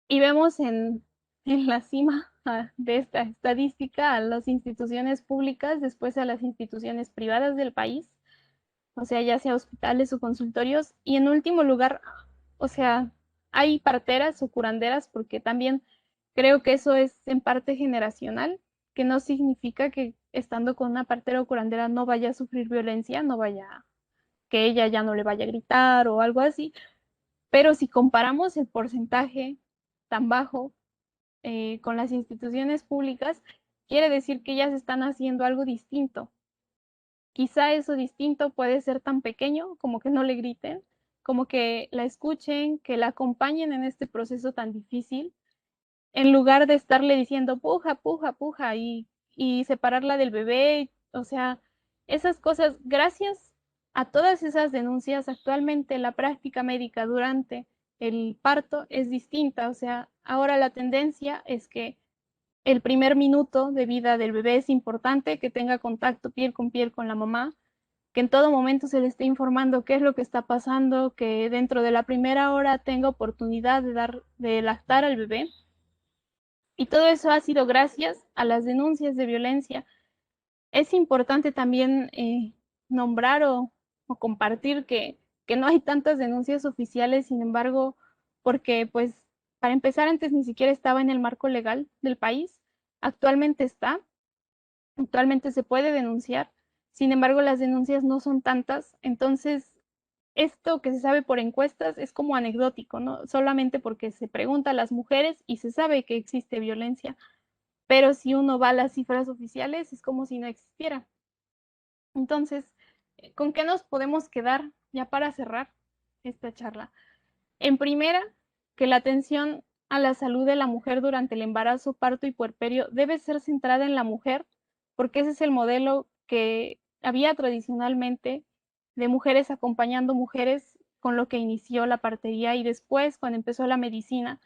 Y vemos en la cima de esta estadística a las instituciones públicas, después a las instituciones privadas del país, o sea, ya sea hospitales o consultorios, y en último lugar, o sea, hay parteras o curanderas, porque también creo que eso es en parte generacional, que no significa que estando con una partera o curandera no vaya a sufrir violencia, no vaya, que ella ya no le vaya a gritar o algo así, pero si comparamos el porcentaje tan bajo con las instituciones públicas, quiere decir que ellas están haciendo algo distinto. Quizá eso distinto puede ser tan pequeño como que no le griten, como que la escuchen, que la acompañen en este proceso tan difícil, en lugar de estarle diciendo puja, puja, puja y separarla del bebé. O sea, esas cosas, gracias a todas esas denuncias, actualmente la práctica médica durante el parto es distinta. O sea, ahora la tendencia es que el primer minuto de vida del bebé es importante, que tenga contacto piel con la mamá, que en todo momento se le esté informando qué es lo que está pasando, que dentro de la primera hora tenga oportunidad de lactar al bebé. Y todo eso ha sido gracias a las denuncias de violencia. Es importante también nombrar o compartir que no hay tantas denuncias oficiales, sin embargo, porque pues para empezar antes ni siquiera estaba en el marco legal del país, actualmente está, actualmente se puede denunciar, sin embargo las denuncias no son tantas, entonces esto que se sabe por encuestas es como anecdótico, ¿no? Solamente porque se pregunta a las mujeres y se sabe que existe violencia, pero si uno va a las cifras oficiales es como si no existiera. Entonces, ¿con qué nos podemos quedar ya para cerrar esta charla? En primera, que la atención a la salud de la mujer durante el embarazo, parto y puerperio debe ser centrada en la mujer, porque ese es el modelo que había tradicionalmente de mujeres acompañando mujeres con lo que inició la partería y después, cuando empezó la medicina,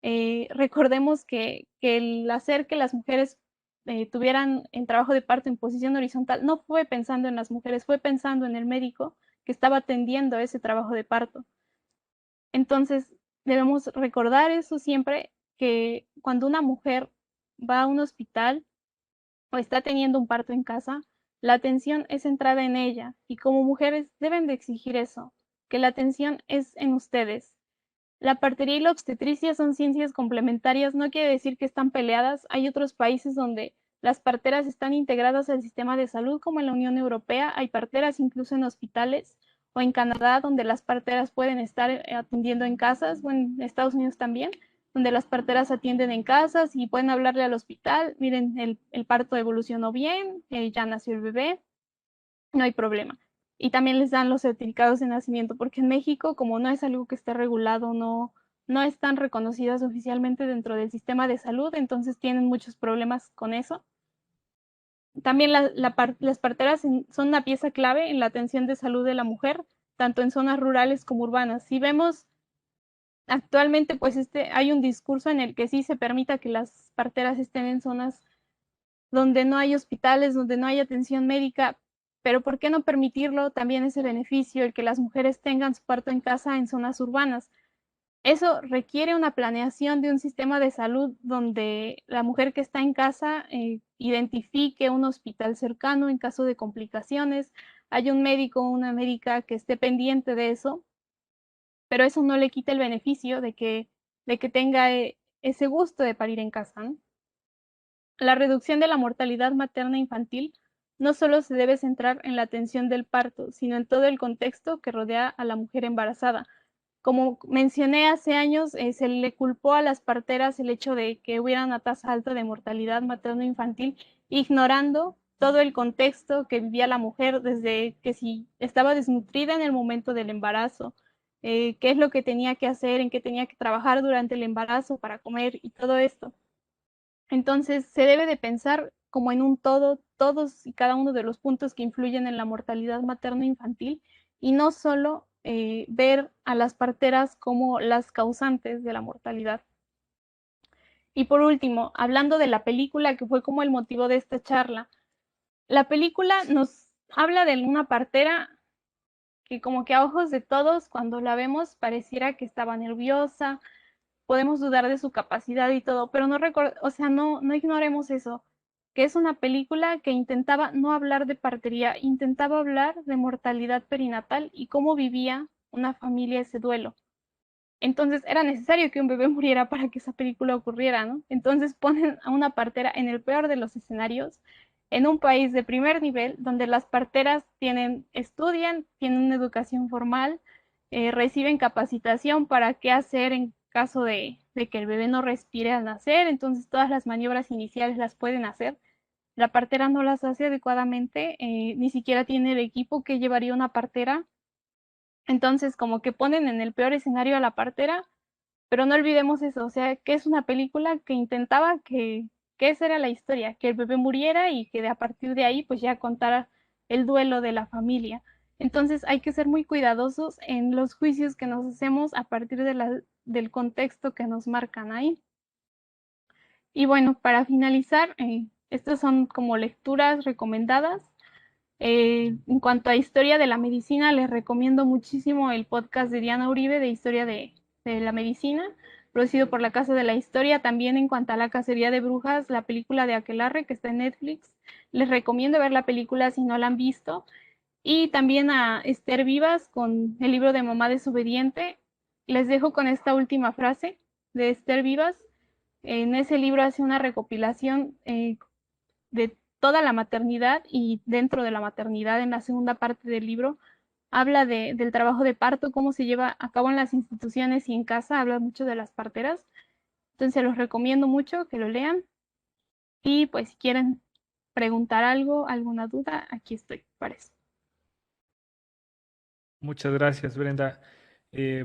recordemos que el hacer que las mujeres tuvieran el trabajo de parto en posición horizontal no fue pensando en las mujeres, fue pensando en el médico que estaba atendiendo ese trabajo de parto. Entonces, debemos recordar eso siempre, que cuando una mujer va a un hospital o está teniendo un parto en casa, la atención es centrada en ella y como mujeres deben de exigir eso, que la atención es en ustedes. La partería y la obstetricia son ciencias complementarias, no quiere decir que están peleadas. Hay otros países donde las parteras están integradas al sistema de salud, como en la Unión Europea. Hay parteras incluso en hospitales, o en Canadá, donde las parteras pueden estar atendiendo en casas, o en Estados Unidos también, donde las parteras atienden en casas y pueden hablarle al hospital: miren, el parto evolucionó bien, ya nació el bebé, no hay problema. Y también les dan los certificados de nacimiento, porque en México, como no es algo que esté regulado, no están reconocidas oficialmente dentro del sistema de salud, entonces tienen muchos problemas con eso. También las parteras son una pieza clave en la atención de salud de la mujer, tanto en zonas rurales como urbanas. Si vemos actualmente pues hay un discurso en el que sí se permita que las parteras estén en zonas donde no hay hospitales, donde no hay atención médica, pero ¿por qué no permitirlo? También ese beneficio, el que las mujeres tengan su parto en casa en zonas urbanas. Eso requiere una planeación de un sistema de salud donde la mujer que está en casa identifique un hospital cercano en caso de complicaciones, hay un médico o una médica que esté pendiente de eso, pero eso no le quita el beneficio de que tenga ese gusto de parir en casa, ¿no? La reducción de la mortalidad materna infantil no solo se debe centrar en la atención del parto, sino en todo el contexto que rodea a la mujer embarazada. Como mencioné hace años, se le culpó a las parteras el hecho de que hubiera una tasa alta de mortalidad materno-infantil, ignorando todo el contexto que vivía la mujer, desde que si estaba desnutrida en el momento del embarazo, qué es lo que tenía que hacer, en qué tenía que trabajar durante el embarazo para comer y todo esto. Entonces, se debe de pensar como en un todo, todos y cada uno de los puntos que influyen en la mortalidad materno-infantil y no solo ver a las parteras como las causantes de la mortalidad. Y por último, hablando de la película que fue como el motivo de esta charla, la película nos habla de una partera que como que a ojos de todos, cuando la vemos, pareciera que estaba nerviosa, podemos dudar de su capacidad y todo, pero o sea, no ignoremos eso, que es una película que intentaba no hablar de partería, intentaba hablar de mortalidad perinatal y cómo vivía una familia ese duelo. Entonces era necesario que un bebé muriera para que esa película ocurriera, ¿no? Entonces ponen a una partera en el peor de los escenarios, en un país de primer nivel, donde las parteras estudian, tienen una educación formal, reciben capacitación para qué hacer en caso de que el bebé no respire al nacer, entonces todas las maniobras iniciales las pueden hacer. La partera no las hace adecuadamente, ni siquiera tiene el equipo que llevaría una partera. Entonces, como que ponen en el peor escenario a la partera, pero no olvidemos eso, o sea, que es una película que intentaba que esa era la historia, que el bebé muriera y que a partir de ahí pues ya contara el duelo de la familia. Entonces hay que ser muy cuidadosos en los juicios que nos hacemos a partir del contexto que nos marcan ahí. Y bueno, para finalizar, estas son como lecturas recomendadas. En cuanto a historia de la medicina, les recomiendo muchísimo el podcast de Diana Uribe de Historia de la Medicina, producido por la Casa de la Historia. También en cuanto a la cacería de brujas, la película de Aquelarre, que está en Netflix. Les recomiendo ver la película si no la han visto. Y también a Esther Vivas con el libro de Mamá Desobediente. Les dejo con esta última frase de Esther Vivas. En ese libro hace una recopilación de toda la maternidad y dentro de la maternidad, en la segunda parte del libro, habla del trabajo de parto, cómo se lleva a cabo en las instituciones y en casa, habla mucho de las parteras. Entonces los recomiendo mucho que lo lean y pues si quieren preguntar algo, alguna duda, aquí estoy para eso. Muchas gracias, Brenda,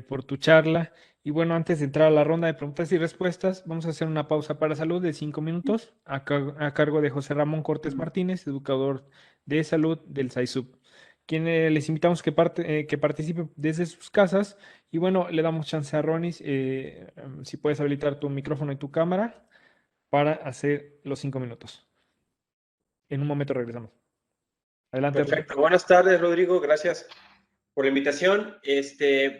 por tu charla. Y bueno, antes de entrar a la ronda de preguntas y respuestas, vamos a hacer una pausa para salud de 5 minutos a cargo de José Ramón Cortés Martínez, educador de salud del SAISUB, quien les invitamos que participe desde sus casas. Y bueno, le damos chance a Ronis, si puedes habilitar tu micrófono y tu cámara para hacer los 5 minutos. En un momento regresamos. Adelante, Ronis. Perfecto. Buenas tardes, Rodrigo. Gracias por la invitación.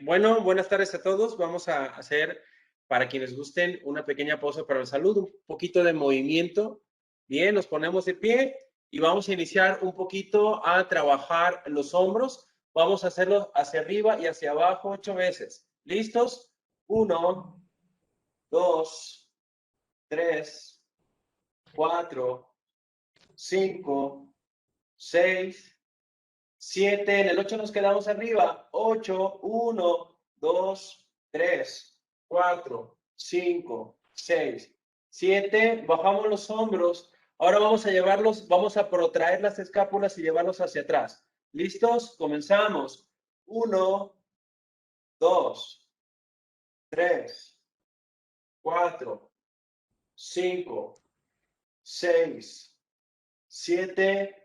Bueno, buenas tardes a todos. Vamos a hacer, para quienes gusten, una pequeña pausa para la salud, un poquito de movimiento. Bien, nos ponemos de pie y vamos a iniciar un poquito a trabajar los hombros. Vamos a hacerlo hacia arriba y hacia abajo 8 veces. ¿Listos? 1, 2, 3, 4, 5, 6, 7, en el 8 nos quedamos arriba. 8, 1, 2, 3, 4, 5, 6, 7. Bajamos los hombros. Ahora vamos a protraer las escápulas y llevarlos hacia atrás. ¿Listos? Comenzamos. 1, 2, 3, 4, 5, 6, 7.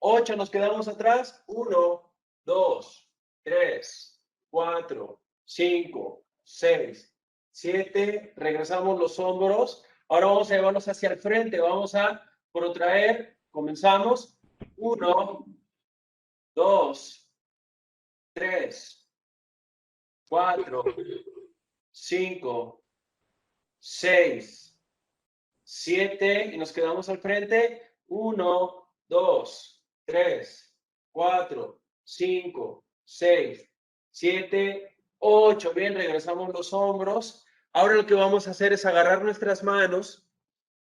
8, nos quedamos atrás. 1, 2, 3, 4, 5, 6, 7, regresamos los hombros. Ahora vamos a llevarlos hacia el frente, vamos a protraer, comenzamos. 1, 2, 3, 4, 5, 6, 7 y nos quedamos al frente. 1, 2, 3, 4, 5, 6, 7, 8. Bien, regresamos los hombros. Ahora lo que vamos a hacer es agarrar nuestras manos,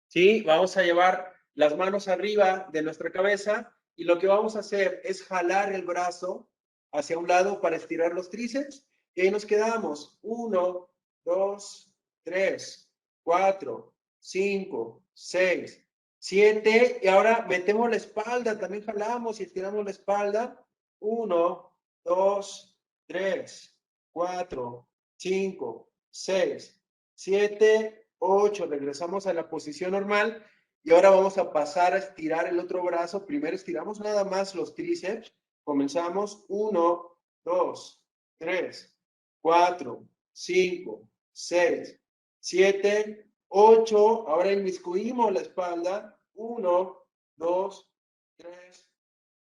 ¿sí? Vamos a llevar las manos arriba de nuestra cabeza y lo que vamos a hacer es jalar el brazo hacia un lado para estirar los tríceps y ahí nos quedamos. 1, 2, 3, 4, 5, 6, 7 y ahora metemos la espalda, también jalamos y estiramos la espalda. 1, 2, 3, 4, 5, 6, 7, 8. Regresamos a la posición normal y ahora vamos a pasar a estirar el otro brazo. Primero estiramos nada más los tríceps. Comenzamos. 1, 2, 3, 4, 5, 6, 7, 8. Ahora inmiscuimos la espalda. 1, 2, 3,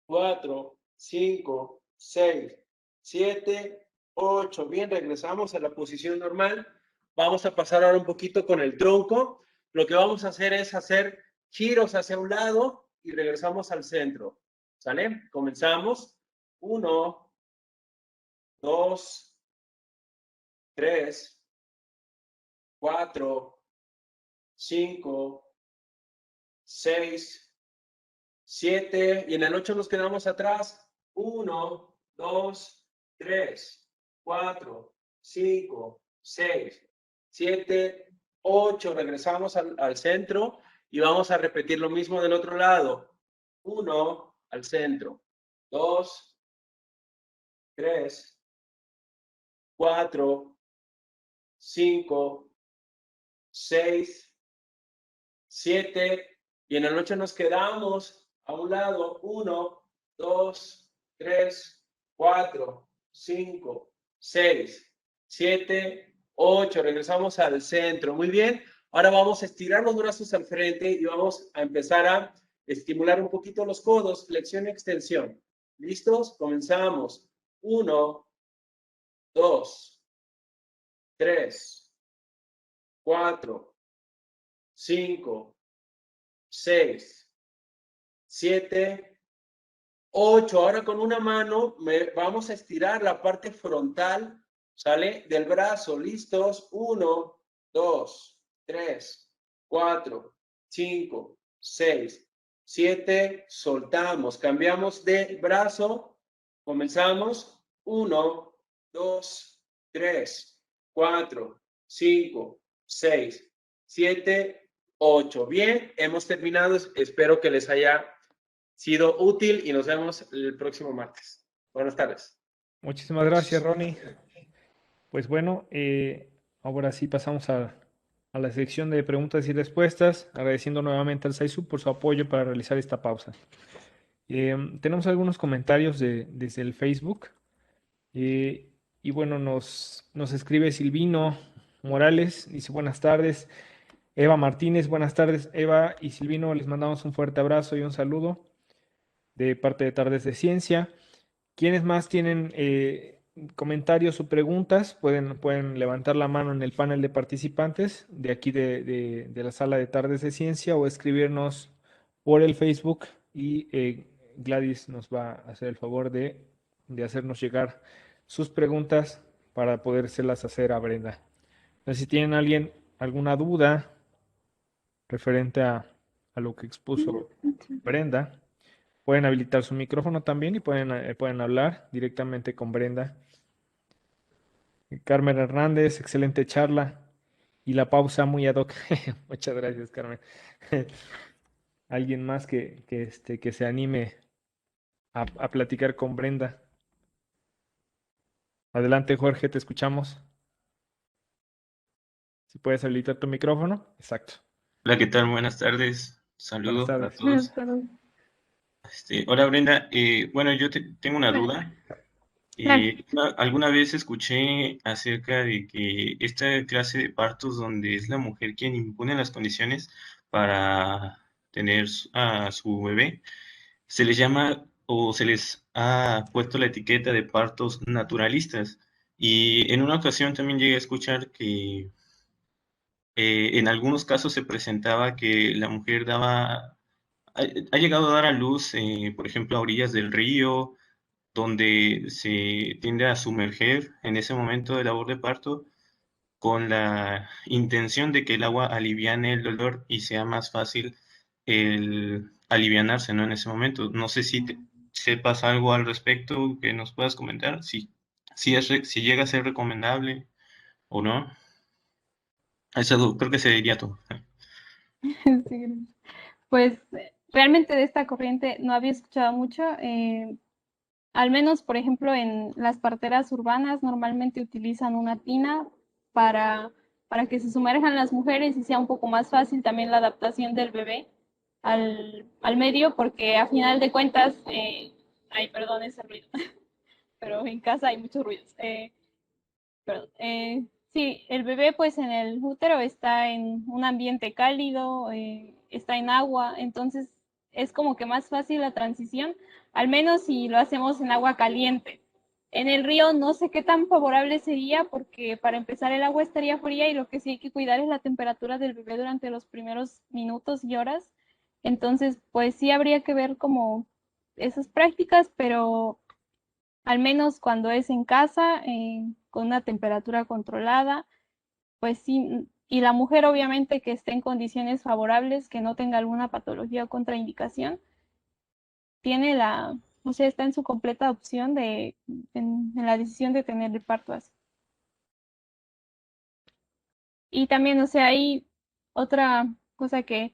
4, 5, 6, 7, 8. Bien, regresamos a la posición normal. Vamos a pasar ahora un poquito con el tronco. Lo que vamos a hacer es hacer giros hacia un lado y regresamos al centro. ¿Sale? Comenzamos. 1, 2, 3, 4, 5, 6, 7. Y en el 8 nos quedamos atrás. 1, 2, 3, 4, 5, 6, 7, 8. Regresamos al centro y vamos a repetir lo mismo del otro lado. 1 al centro. 2, 3, 4, 5, 6, 7. Y en el 8 nos quedamos a un lado. 1, 2, 3, 4, 5, 6, 7, 8. Regresamos al centro. Muy bien. Ahora vamos a estirar los brazos al frente y vamos a empezar a estimular un poquito los codos. Flexión y extensión. ¿Listos? Comenzamos. 1, 2, 3, 4, 5, 6, 7, 8. Ahora con una mano vamos a estirar la parte frontal, ¿sale? Del brazo. ¿Listos? 1, 2, 3, 4, 5, 6, 7. Soltamos. Cambiamos de brazo. Comenzamos. 1, 2, 3, 4, 5, 6, 7, 8. Bien, hemos terminado. Espero que les haya sido útil y nos vemos el próximo martes. Buenas tardes. Muchísimas gracias, Ronnie. Pues bueno, ahora sí pasamos a la sección de preguntas y respuestas, agradeciendo nuevamente al SAISU por su apoyo para realizar esta pausa. Tenemos algunos comentarios desde el Facebook. Y bueno, nos escribe Silvino Morales, dice buenas tardes. Eva Martínez, buenas tardes. Eva y Silvino, les mandamos un fuerte abrazo y un saludo de parte de Tardes de Ciencia. ¿Quiénes más tienen comentarios o preguntas? Pueden levantar la mano en el panel de participantes de aquí de la sala de Tardes de Ciencia o escribirnos por el Facebook y Gladys nos va a hacer el favor de hacernos llegar sus preguntas para podérselas hacer a Brenda. Entonces, si tienen alguna duda referente a lo que expuso Brenda, pueden habilitar su micrófono también y pueden hablar directamente con Brenda. Carmen Hernández, excelente charla y la pausa muy ad hoc. Muchas gracias, Carmen. ¿Alguien más que se anime a platicar con Brenda? Adelante, Jorge, te escuchamos. Si puedes habilitar tu micrófono. Exacto. Hola, ¿qué tal? Buenas tardes. Saludos Buenas a todos. Hola, Brenda. Bueno, yo tengo una duda. Claro. Alguna vez escuché acerca de que esta clase de partos donde es la mujer quien impone las condiciones para tener a su bebé, se les llama o se les ha puesto la etiqueta de partos naturalistas. Y en una ocasión también llegué a escuchar que en algunos casos se presentaba que la mujer ha llegado a dar a luz, por ejemplo, a orillas del río, donde se tiende a sumerger en ese momento de labor de parto con la intención de que el agua aliviane el dolor y sea más fácil el alivianarse, ¿no? En ese momento. No sé si sepas algo al respecto que nos puedas comentar, si llega a ser recomendable o no. Eso creo que sería todo. Sí, pues realmente de esta corriente no había escuchado mucho. Al menos, por ejemplo, en las parteras urbanas normalmente utilizan una tina para, para que se sumerjan las mujeres y sea un poco más fácil también la adaptación del bebé al medio, porque a final de cuentas, ay, perdón ese ruido, pero en casa hay muchos ruidos. Perdón, sí, el bebé pues en el útero está en un ambiente cálido, está en agua, entonces es como que más fácil la transición, al menos si lo hacemos en agua caliente. En el río no sé qué tan favorable sería porque para empezar el agua estaría fría y lo que sí hay que cuidar es la temperatura del bebé durante los primeros minutos y horas. Entonces, pues sí habría que ver como esas prácticas, pero al menos cuando es en casa, con una temperatura controlada, pues sí, y la mujer obviamente que esté en condiciones favorables, que no tenga alguna patología o contraindicación, tiene o sea, está en su completa opción en la decisión de tener el parto así. Y también, o sea, hay otra cosa que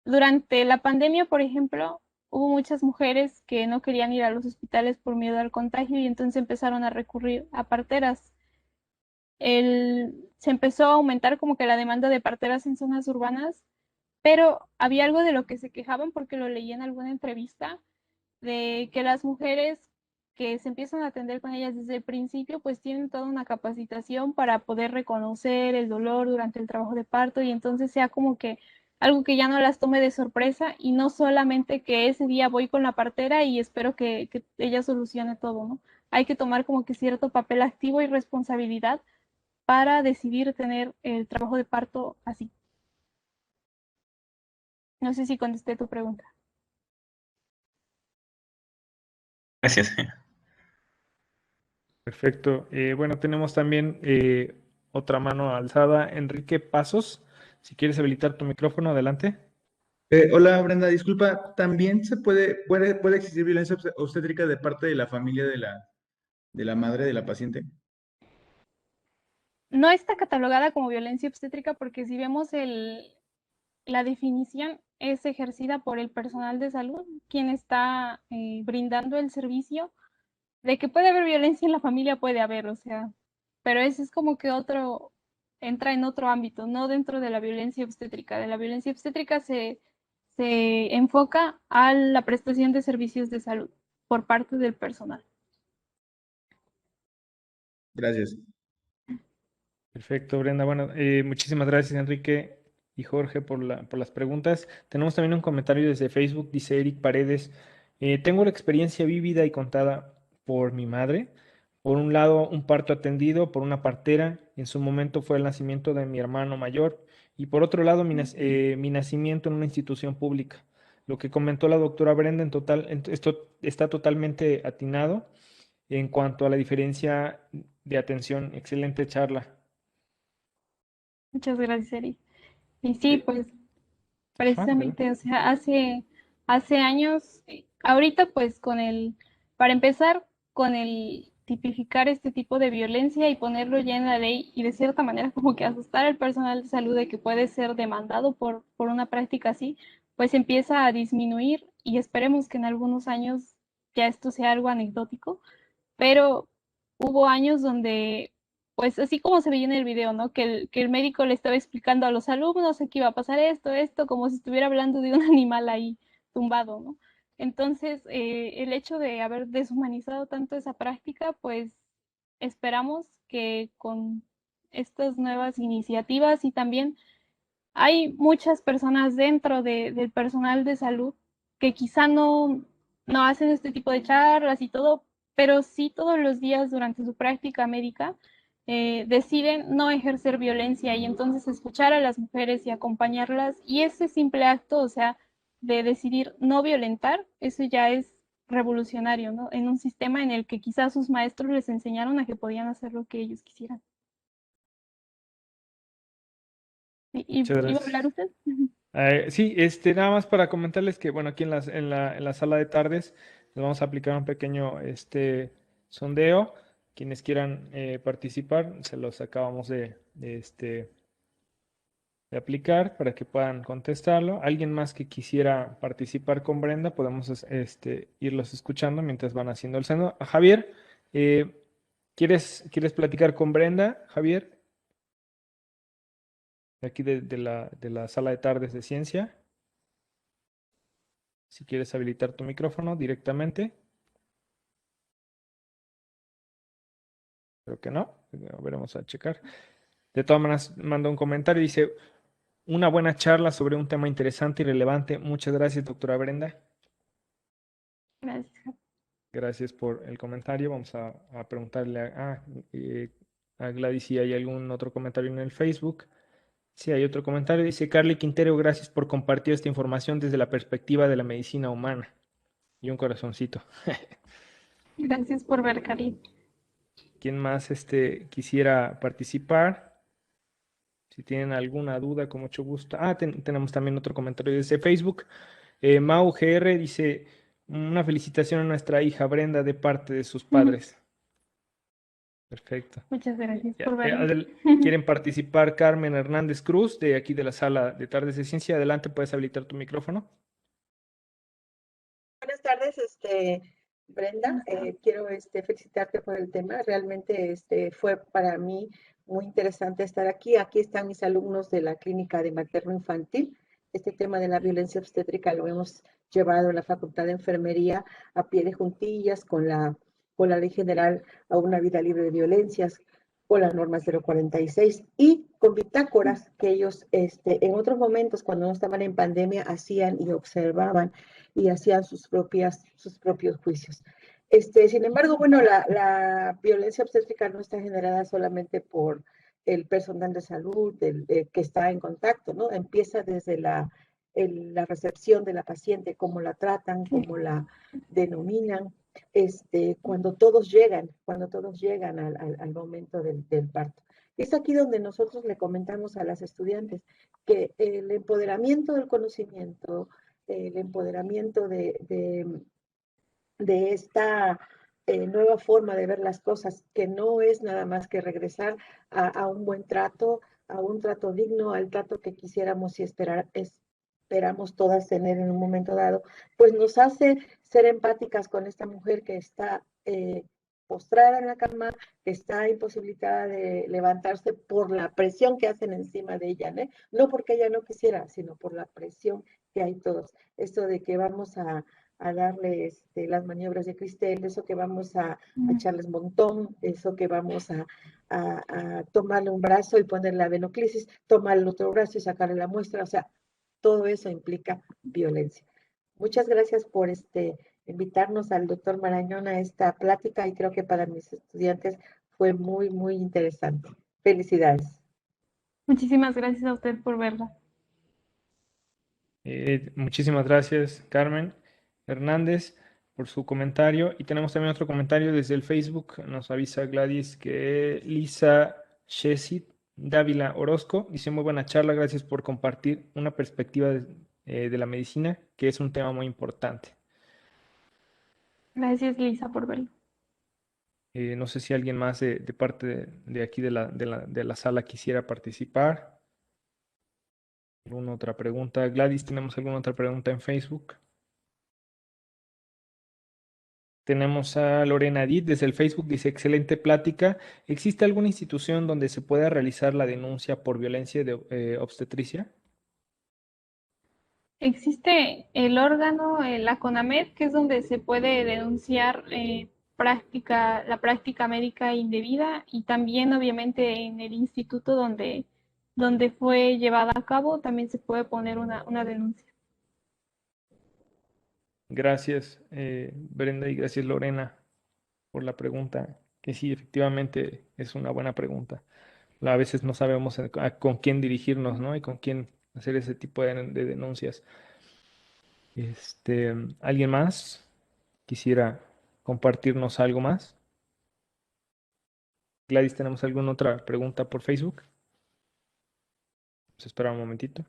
durante la pandemia, por ejemplo, hubo muchas mujeres que no querían ir a los hospitales por miedo al contagio y entonces empezaron a recurrir a parteras. Se empezó a aumentar como que la demanda de parteras en zonas urbanas, pero había algo de lo que se quejaban porque lo leí en alguna entrevista, de que las mujeres que se empiezan a atender con ellas desde el principio, pues tienen toda una capacitación para poder reconocer el dolor durante el trabajo de parto y entonces sea como que algo que ya no las tome de sorpresa y no solamente que ese día voy con la partera y espero que ella solucione todo, ¿no? Hay que tomar como que cierto papel activo y responsabilidad para decidir tener el trabajo de parto así. No sé si contesté tu pregunta. Gracias. Perfecto. Bueno, tenemos también otra mano alzada. Enrique Pasos, si quieres habilitar tu micrófono, adelante. Hola Brenda, disculpa, ¿también puede existir violencia obstétrica de parte de la familia de la madre de la paciente? No está catalogada como violencia obstétrica porque si vemos la definición es ejercida por el personal de salud, quien está brindando el servicio. De que puede haber violencia en la familia, puede haber, o sea, pero ese es como que entra en otro ámbito, no dentro de la violencia obstétrica. De la violencia obstétrica se enfoca a la prestación de servicios de salud por parte del personal. Gracias. Perfecto, Brenda. Bueno, muchísimas gracias, Enrique y Jorge, por las preguntas. Tenemos también un comentario desde Facebook, dice Eric Paredes. Tengo la experiencia vívida y contada por mi madre. Por un lado, un parto atendido por una partera. En su momento fue el nacimiento de mi hermano mayor. Y por otro lado, mi nacimiento en una institución pública. Lo que comentó la doctora Brenda, esto está totalmente atinado en cuanto a la diferencia de atención. Excelente charla. Muchas gracias, Eri. Y sí, pues Adelante. precisamente, o sea, hace años, ahorita pues para empezar, con el tipificar este tipo de violencia y ponerlo ya en la ley y de cierta manera como que asustar al personal de salud de que puede ser demandado por una práctica así, pues empieza a disminuir y esperemos que en algunos años ya esto sea algo anecdótico, pero hubo años donde, pues así como se veía en el video, ¿no? Que el médico le estaba explicando a los alumnos que iba a pasar esto, como si estuviera hablando de un animal ahí tumbado, ¿no? Entonces, el hecho de haber deshumanizado tanto esa práctica, pues esperamos que con estas nuevas iniciativas y también hay muchas personas dentro del personal de salud que quizá no hacen este tipo de charlas y todo, pero sí todos los días durante su práctica médica deciden no ejercer violencia y entonces escuchar a las mujeres y acompañarlas y ese simple acto, o sea, de decidir no violentar, eso ya es revolucionario, ¿no? En un sistema en el que quizás sus maestros les enseñaron a que podían hacer lo que ellos quisieran. Muchas ¿Iba a hablar gracias. usted? Sí, nada más para comentarles que, bueno, aquí en la sala de tardes les vamos a aplicar un pequeño sondeo. Quienes quieran participar, se los acabamos de aplicar para que puedan contestarlo. Alguien más que quisiera participar con Brenda, podemos irlos escuchando mientras van haciendo el seno. Javier, ¿quieres platicar con Brenda, Javier? De aquí de la sala de tardes de ciencia. Si quieres habilitar tu micrófono directamente. Creo que no. Veremos a checar. De todas maneras, manda un comentario y dice, una buena charla sobre un tema interesante y relevante. Muchas gracias, doctora Brenda. Gracias. Gracias por el comentario. Vamos a preguntarle a Gladys si hay algún otro comentario en el Facebook. Sí, hay otro comentario. Dice Carly Quintero, gracias por compartir esta información desde la perspectiva de la medicina humana. Y un corazoncito. Gracias por ver, Cari. ¿Quién más quisiera participar? Si tienen alguna duda, con mucho gusto. Tenemos también otro comentario desde Facebook. Mau GR dice, una felicitación a nuestra hija Brenda de parte de sus padres. Perfecto. Muchas gracias por verlo. ¿Quieren participar Carmen Hernández Cruz de aquí de la sala de tardes de ciencia? Adelante, puedes habilitar tu micrófono. Buenas tardes, Brenda. Quiero felicitarte por el tema. Realmente fue para mí muy interesante estar aquí. Aquí están mis alumnos de la clínica de materno infantil. Este tema de la violencia obstétrica lo hemos llevado en la Facultad de Enfermería a pie de juntillas con la Ley General a una vida libre de violencias, con la norma 046 y con bitácoras que ellos en otros momentos, cuando no estaban en pandemia, hacían y observaban y hacían sus propios juicios. Sin embargo, bueno, la violencia obstétrica no está generada solamente por el personal de salud que está en contacto, ¿no? Empieza desde la recepción de la paciente, cómo la tratan, cómo la denominan, cuando todos llegan al momento del parto. Es aquí donde nosotros le comentamos a las estudiantes que el empoderamiento del conocimiento, el empoderamiento de esta nueva forma de ver las cosas, que no es nada más que regresar a un buen trato, a un trato digno, al trato que quisiéramos y esperamos todas tener en un momento dado, pues nos hace ser empáticas con esta mujer que está postrada en la cama, que está imposibilitada de levantarse por la presión que hacen encima de ella, ¿no? No porque ella no quisiera, sino por la presión que hay todos. Esto de que vamos a darle las maniobras de Cristel, eso que vamos a echarles montón, eso que vamos a tomarle un brazo y ponerle la venoclisis, tomarle el otro brazo y sacarle la muestra, o sea, todo eso implica violencia. Muchas gracias por invitarnos al doctor Marañón a esta plática y creo que para mis estudiantes fue muy, muy interesante. Felicidades. Muchísimas gracias a usted por verla. Muchísimas gracias, Carmen Hernández, por su comentario. Y tenemos también otro comentario desde el Facebook. Nos avisa Gladys que Lisa Shesit Dávila Orozco dice: muy buena charla, gracias por compartir una perspectiva de la medicina, que es un tema muy importante. Gracias, Lisa, por verlo. No sé si alguien más de parte de aquí de la sala quisiera participar. ¿Alguna otra pregunta? Gladys, ¿tenemos alguna otra pregunta en Facebook? Tenemos a Lorena Did desde el Facebook, dice: excelente plática. ¿Existe alguna institución donde se pueda realizar la denuncia por violencia de obstetricia? Existe el órgano, la CONAMED, que es donde se puede denunciar la práctica médica indebida, y también obviamente en el instituto donde fue llevada a cabo también se puede poner una denuncia. Gracias, Brenda, y gracias, Lorena, por la pregunta, que sí, efectivamente es una buena pregunta. A veces no sabemos con quién dirigirnos, ¿no? Y con quién hacer ese tipo de denuncias. ¿Alguien más quisiera compartirnos algo más? Gladys, ¿tenemos alguna otra pregunta por Facebook? Vamos a esperar un momentito.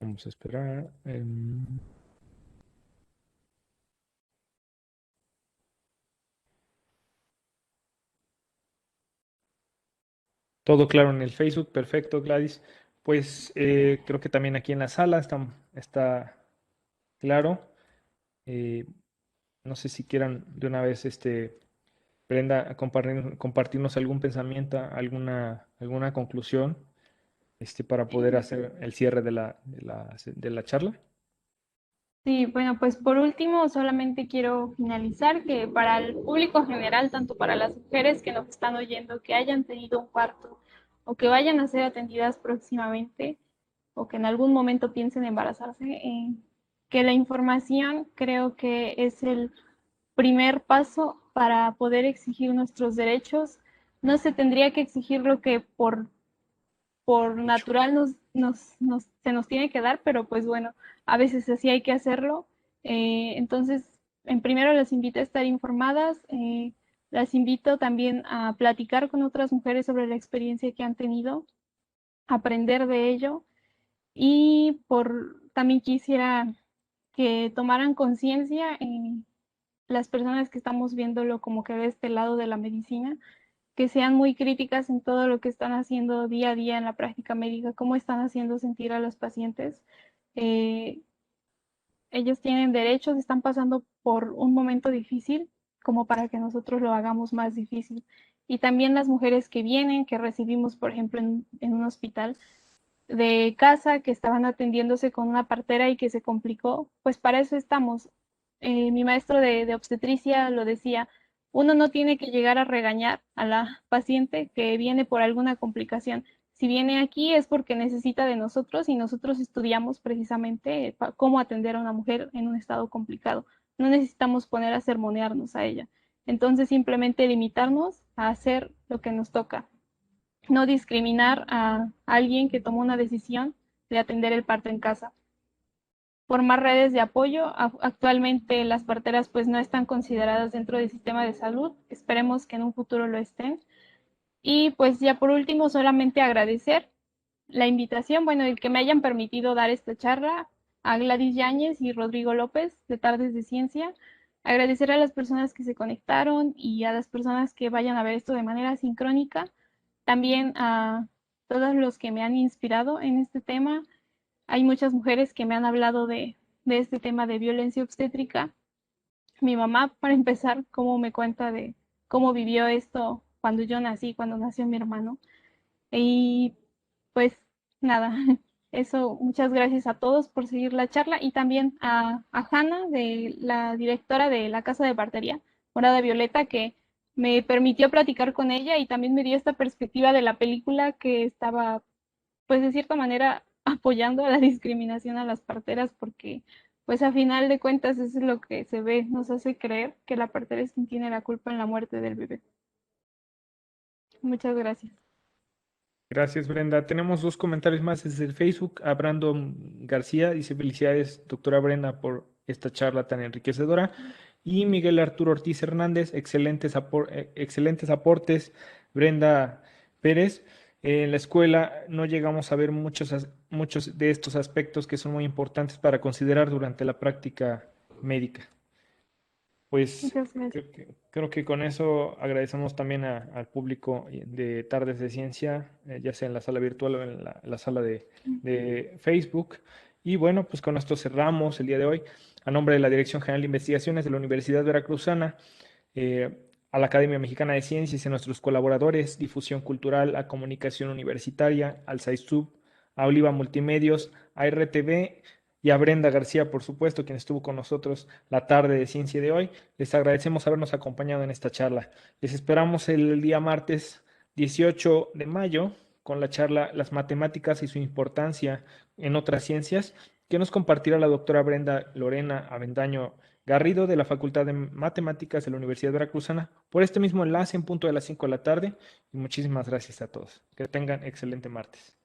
Vamos a esperar. Todo claro en el Facebook, perfecto, Gladys. Pues creo que también aquí en la sala está claro. Eh, no sé si quieran de una vez, Brenda, compartirnos algún pensamiento, alguna conclusión, para poder hacer el cierre de la charla. Sí, bueno, pues por último, solamente quiero finalizar que para el público general, tanto para las mujeres que nos están oyendo, que hayan tenido un parto o que vayan a ser atendidas próximamente o que en algún momento piensen embarazarse, que la información creo que es el primer paso para poder exigir nuestros derechos. No se tendría que exigir lo que por natural se nos tiene que dar, pero pues bueno, a veces así hay que hacerlo. Entonces, en primero las invito a estar informadas, las invito también a platicar con otras mujeres sobre la experiencia que han tenido, aprender de ello, y también quisiera que tomaran conciencia en las personas que estamos viéndolo como que de este lado de la medicina, que sean muy críticas en todo lo que están haciendo día a día en la práctica médica, cómo están haciendo sentir a los pacientes. Eh, Ellos tienen derechos, están pasando por un momento difícil como para que nosotros lo hagamos más difícil. Y también las mujeres que vienen, que recibimos, por ejemplo, en un hospital de casa, que estaban atendiéndose con una partera y que se complicó, pues para eso estamos. Mi maestro de obstetricia lo decía, uno no tiene que llegar a regañar a la paciente que viene por alguna complicación. Si viene aquí es porque necesita de nosotros y nosotros estudiamos precisamente cómo atender a una mujer en un estado complicado. No necesitamos poner a sermonearnos a ella. Entonces simplemente limitarnos a hacer lo que nos toca, no discriminar a alguien que tomó una decisión de atender el parto en casa. Formar redes de apoyo. Actualmente las parteras pues no están consideradas dentro del sistema de salud. Esperemos que en un futuro lo estén. Y pues ya por último, solamente agradecer la invitación, bueno, el que me hayan permitido dar esta charla, a Gladys Yáñez y Rodrigo López de Tardes de Ciencia. Agradecer a las personas que se conectaron y a las personas que vayan a ver esto de manera sincrónica. También a todos los que me han inspirado en este tema. Hay muchas mujeres que me han hablado de este tema de violencia obstétrica. Mi mamá, para empezar, cómo me cuenta de cómo vivió esto cuando yo nací, cuando nació mi hermano. Y pues nada, eso, muchas gracias a todos por seguir la charla, y también a Hanna, de la directora de la Casa de Partería, Morada Violeta, que me permitió platicar con ella y también me dio esta perspectiva de la película, que estaba, pues de cierta manera, apoyando a la discriminación a las parteras, porque pues a final de cuentas eso es lo que se ve, nos hace creer que la partera es quien tiene la culpa en la muerte del bebé. Muchas gracias. Gracias, Brenda. Tenemos dos comentarios más desde el Facebook. A Brandon García dice: felicidades, doctora Brenda, por esta charla tan enriquecedora. Y Miguel Arturo Ortiz Hernández: excelentes aportes, Brenda Pérez. En la escuela no llegamos a ver muchos de estos aspectos que son muy importantes para considerar durante la práctica médica. Pues Muchas gracias. creo que con eso agradecemos también al público de Tardes de Ciencia, ya sea en la sala virtual o en la sala de Facebook. Y bueno, pues con esto cerramos el día de hoy. A nombre de la Dirección General de Investigaciones de la Universidad Veracruzana, a la Academia Mexicana de Ciencias y a nuestros colaboradores, Difusión Cultural, a Comunicación Universitaria, al SAISUB, a Oliva Multimedios, a RTV y a Brenda García, por supuesto, quien estuvo con nosotros la tarde de ciencia de hoy. Les agradecemos habernos acompañado en esta charla. Les esperamos el día martes 18 de mayo con la charla Las matemáticas y su importancia en otras ciencias, que nos compartirá la doctora Brenda Lorena Avendaño Garrido de la Facultad de Matemáticas de la Universidad Veracruzana por este mismo enlace en punto de las 5 de la tarde. Y muchísimas gracias a todos. Que tengan excelente martes.